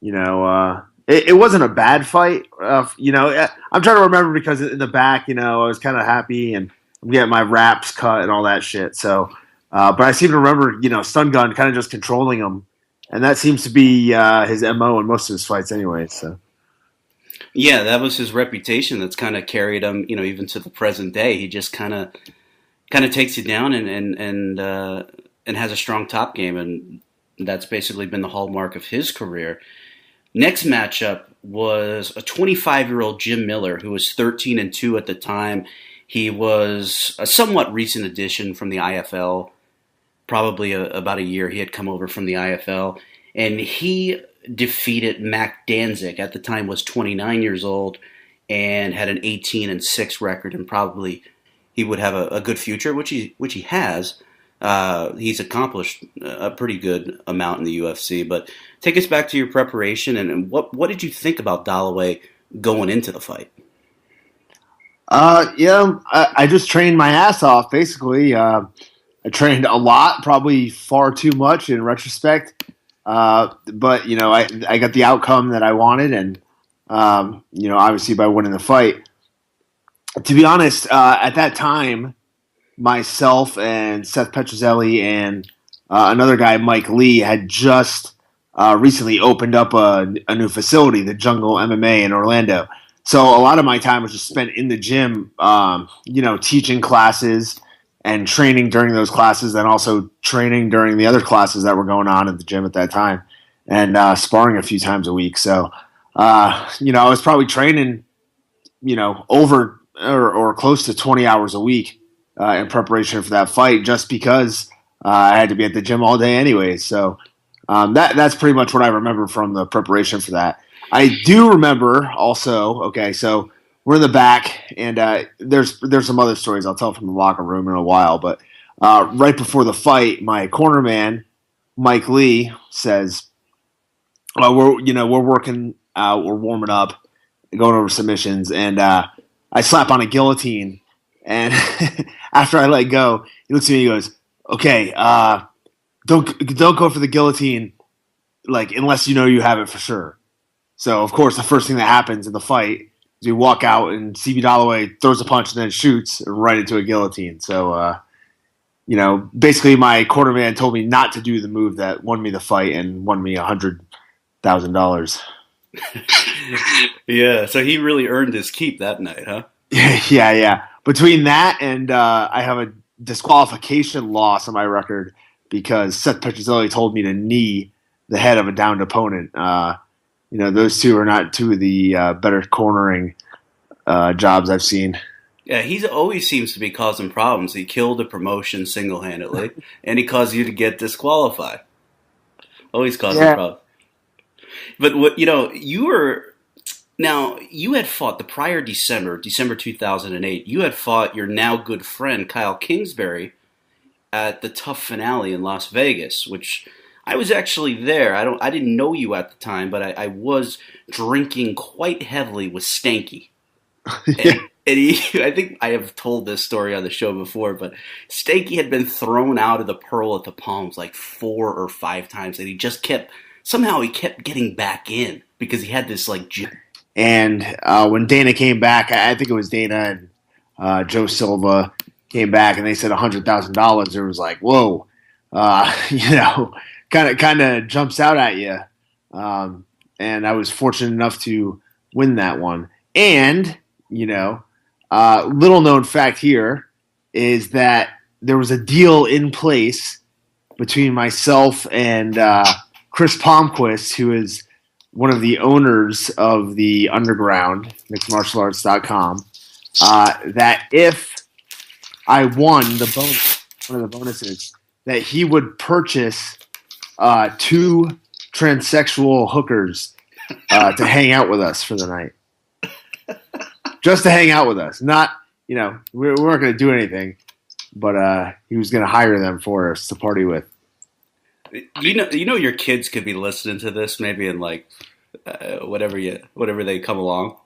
[SPEAKER 3] It wasn't a bad fight. I'm trying to remember because in the back, I was kind of happy and I'm getting my wraps cut and all that shit. So, but I seem to remember, Stun Gun kind of just controlling him, and that seems to be his MO in most of his fights, anyway. So.
[SPEAKER 2] Yeah, that was his reputation that's kind of carried him, even to the present day. He just kind of takes you down and has a strong top game, and that's basically been the hallmark of his career. Next matchup was a 25-year-old Jim Miller, who was 13-2 at the time. He was a somewhat recent addition from the IFL, probably about a year he had come over from the IFL, and he defeated Mac Danzig. At the time was 29 years old and had an 18-6 record, and probably he would have a good future, which he has. He's accomplished a pretty good amount in the UFC. But take us back to your preparation, and what did you think about Dalloway going into the fight?
[SPEAKER 3] I just trained my ass off, basically. I trained a lot, probably far too much in retrospect. But I got the outcome that I wanted, and obviously by winning the fight. To be honest, at that time, myself and Seth Petrozelli and another guy, Mike Lee, had just recently opened up a new facility, the Jungle MMA in Orlando. So a lot of my time was just spent in the gym, teaching classes and training during those classes, and also training during the other classes that were going on at the gym at that time, and sparring a few times a week. So, I was probably training, over or close to 20 hours a week in preparation for that fight, just because I had to be at the gym all day anyway. So that's pretty much what I remember from the preparation for that. I do remember also, okay, so we're in the back, and there's some other stories I'll tell from the locker room in a while. But right before the fight, my corner man, Mike Lee, says, we're working out, we're warming up, going over submissions, and I slap on a guillotine. And after I let go, he looks at me and goes, "Okay, don't go for the guillotine, unless you have it for sure." So of course, the first thing that happens in the fight, we walk out and CB Dalloway throws a punch and then shoots right into a guillotine. So, basically my corner man told me not to do the move that won me the fight and won me $100,000.
[SPEAKER 2] Yeah, so he really earned his keep that night, huh?
[SPEAKER 3] Yeah. Between that and I have a disqualification loss on my record because Seth Petrozelli told me to knee the head of a downed opponent. Those two are not two of the better cornering jobs I've seen.
[SPEAKER 2] Yeah, he always seems to be causing problems. He killed a promotion single-handedly, and he caused you to get disqualified. Always causing problems. But you had fought the prior December 2008, you had fought your now good friend Kyle Kingsbury at the Tough Finale in Las Vegas, which I was actually there. I didn't know you at the time, but I was drinking quite heavily with Stanky. And I think I have told this story on the show before, but Stanky had been thrown out of the Pearl at the Palms 4 or 5 times, and he just kept somehow he kept getting back in because he had this like.
[SPEAKER 3] And when Dana came back, I think it was Dana and Joe Silva came back, and they said $100,000. It was like, whoa, kind of jumps out at you. And I was fortunate enough to win that one. And little known fact here is that there was a deal in place between myself and Chris Palmquist, who is one of the owners of the Underground, mixedmartialarts.com, that if I won one of the bonuses, that he would purchase 2 transsexual hookers to hang out with us for the night. Just to hang out with us. Not, we weren't going to do anything, but he was going to hire them for us to party with.
[SPEAKER 2] Your kids could be listening to this maybe in like whatever they come along.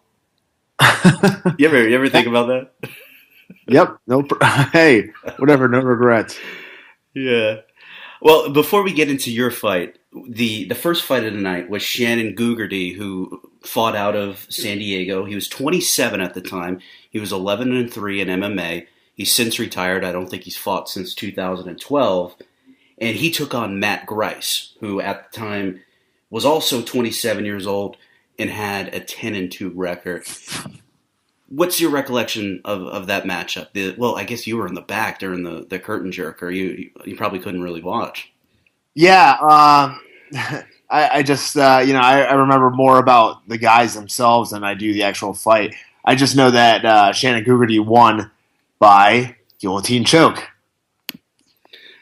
[SPEAKER 2] You ever think about that?
[SPEAKER 3] Yep. Hey, whatever. No regrets.
[SPEAKER 2] Yeah. Well, before we get into your fight, the first fight of the night was Shannon Gugerty, who fought out of San Diego. He was 27 at the time. He was 11-3 in MMA. He's since retired. I don't think he's fought since 2012. And he took on Matt Grice, who at the time was also 27 years old and had a 10-2 record. What's your recollection of that matchup? I guess you were in the back during the curtain jerk, or you probably couldn't really watch.
[SPEAKER 3] Yeah, I just I remember more about the guys themselves than I do the actual fight. I just know that Shannon Gugerty won by guillotine choke.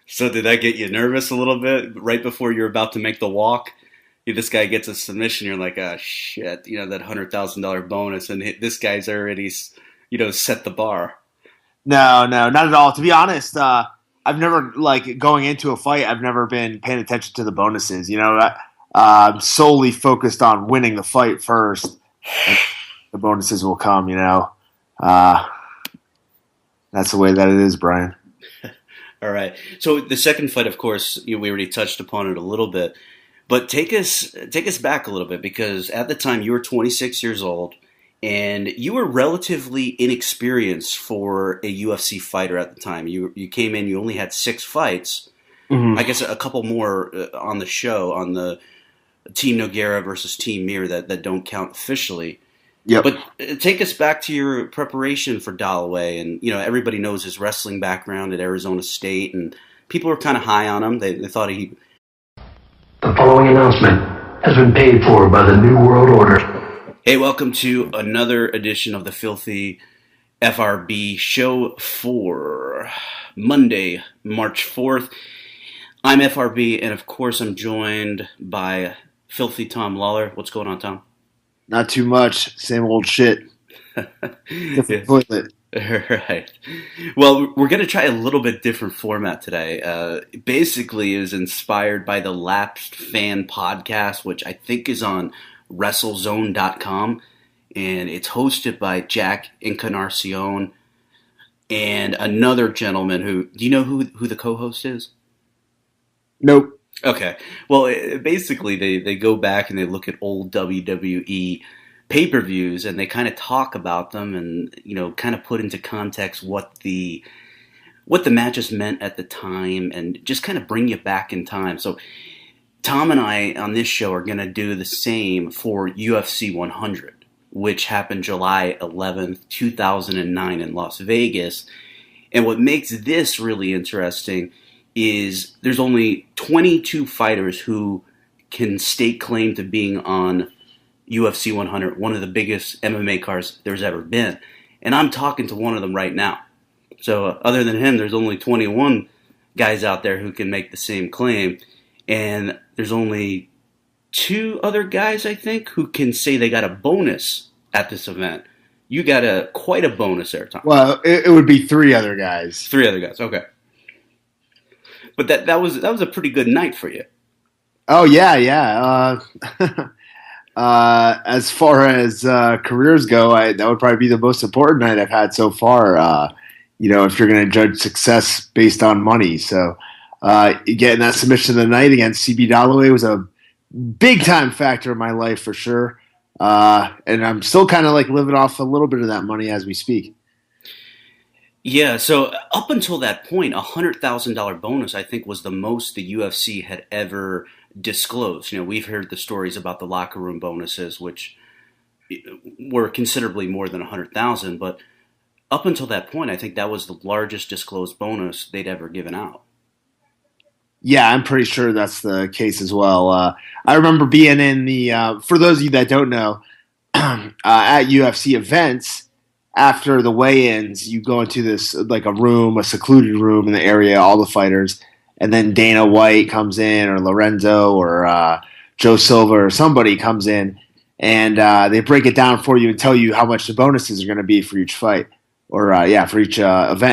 [SPEAKER 2] So did that get you nervous a little bit right before you're about to make the walk? This guy gets a submission, you're like, ah, shit, that $100,000 bonus, and this guy's already, set the bar.
[SPEAKER 3] No, not at all. To be honest, I've never, going into a fight, I've never been paying attention to the bonuses. I'm solely focused on winning the fight first, and the bonuses will come, That's the way that it is, Brian.
[SPEAKER 2] All right. So the second fight, of course, we already touched upon it a little bit. But take us back a little bit, because at the time you were 26 years old and you were relatively inexperienced for a UFC fighter at the time. You came in, you only had 6 fights. Mm-hmm. I guess a couple more on the show, on the Team Nogueira versus Team Mir that don't count officially.
[SPEAKER 3] Yep.
[SPEAKER 2] But take us back to your preparation for Dalloway, and everybody knows his wrestling background at Arizona State, and people were kind of high on him. They thought he.
[SPEAKER 1] The following announcement has been paid for by the New World Order.
[SPEAKER 2] Hey, welcome to another edition of the Filthy FRB Show for Monday, March 4th. I'm FRB, and of course I'm joined by Filthy Tom Lawlor. What's going on, Tom?
[SPEAKER 3] Not too much. Same old shit. Different toilet.
[SPEAKER 2] Right. Well, we're going to try a little bit different format today. Basically, it was inspired by the Lapsed Fan podcast, which I think is on WrestleZone.com, and it's hosted by Jack Encarnacion and another gentleman who. Do you know who the co-host is?
[SPEAKER 3] Nope.
[SPEAKER 2] Okay. Well, basically, they go back and they look at old WWE pay-per-views, and they kind of talk about them and, kind of put into context what the matches meant at the time, and just kind of bring you back in time. So Tom and I on this show are going to do the same for UFC 100, which happened July 11th, 2009 in Las Vegas. And what makes this really interesting is there's only 22 fighters who can stake claim to being on UFC 100, one of the biggest MMA cards there's ever been. And I'm talking to one of them right now. So other than him, there's only 21 guys out there who can make the same claim. And there's only 2 other guys, I think, who can say they got a bonus at this event. You got quite a bonus there, Tom.
[SPEAKER 3] Well, it would be 3 other guys.
[SPEAKER 2] 3 other guys, okay. But that was a pretty good night for you.
[SPEAKER 3] Oh, yeah. As far as careers go, that would probably be the most important night I've had so far. If you're going to judge success based on money. So getting that submission of the night against CB Dalloway was a big time factor in my life for sure. And I'm still kind of like living off a little bit of that money as we speak.
[SPEAKER 2] Yeah, so up until that point, $100,000 bonus, I think, was the most the UFC had ever disclosed. We've heard the stories about the locker room bonuses, which were considerably more than 100,000, but up until that point, I think that was the largest disclosed bonus they'd ever given out.
[SPEAKER 3] Yeah, I'm pretty sure that's the case as well. I remember being in for those of you that don't know, at UFC events, after the weigh-ins, you go into this, like a secluded room in the area, all the fighters, and then Dana White comes in, or Lorenzo, or Joe Silva, or somebody comes in, and they break it down for you and tell you how much the bonuses are going to be for each fight, or for each event.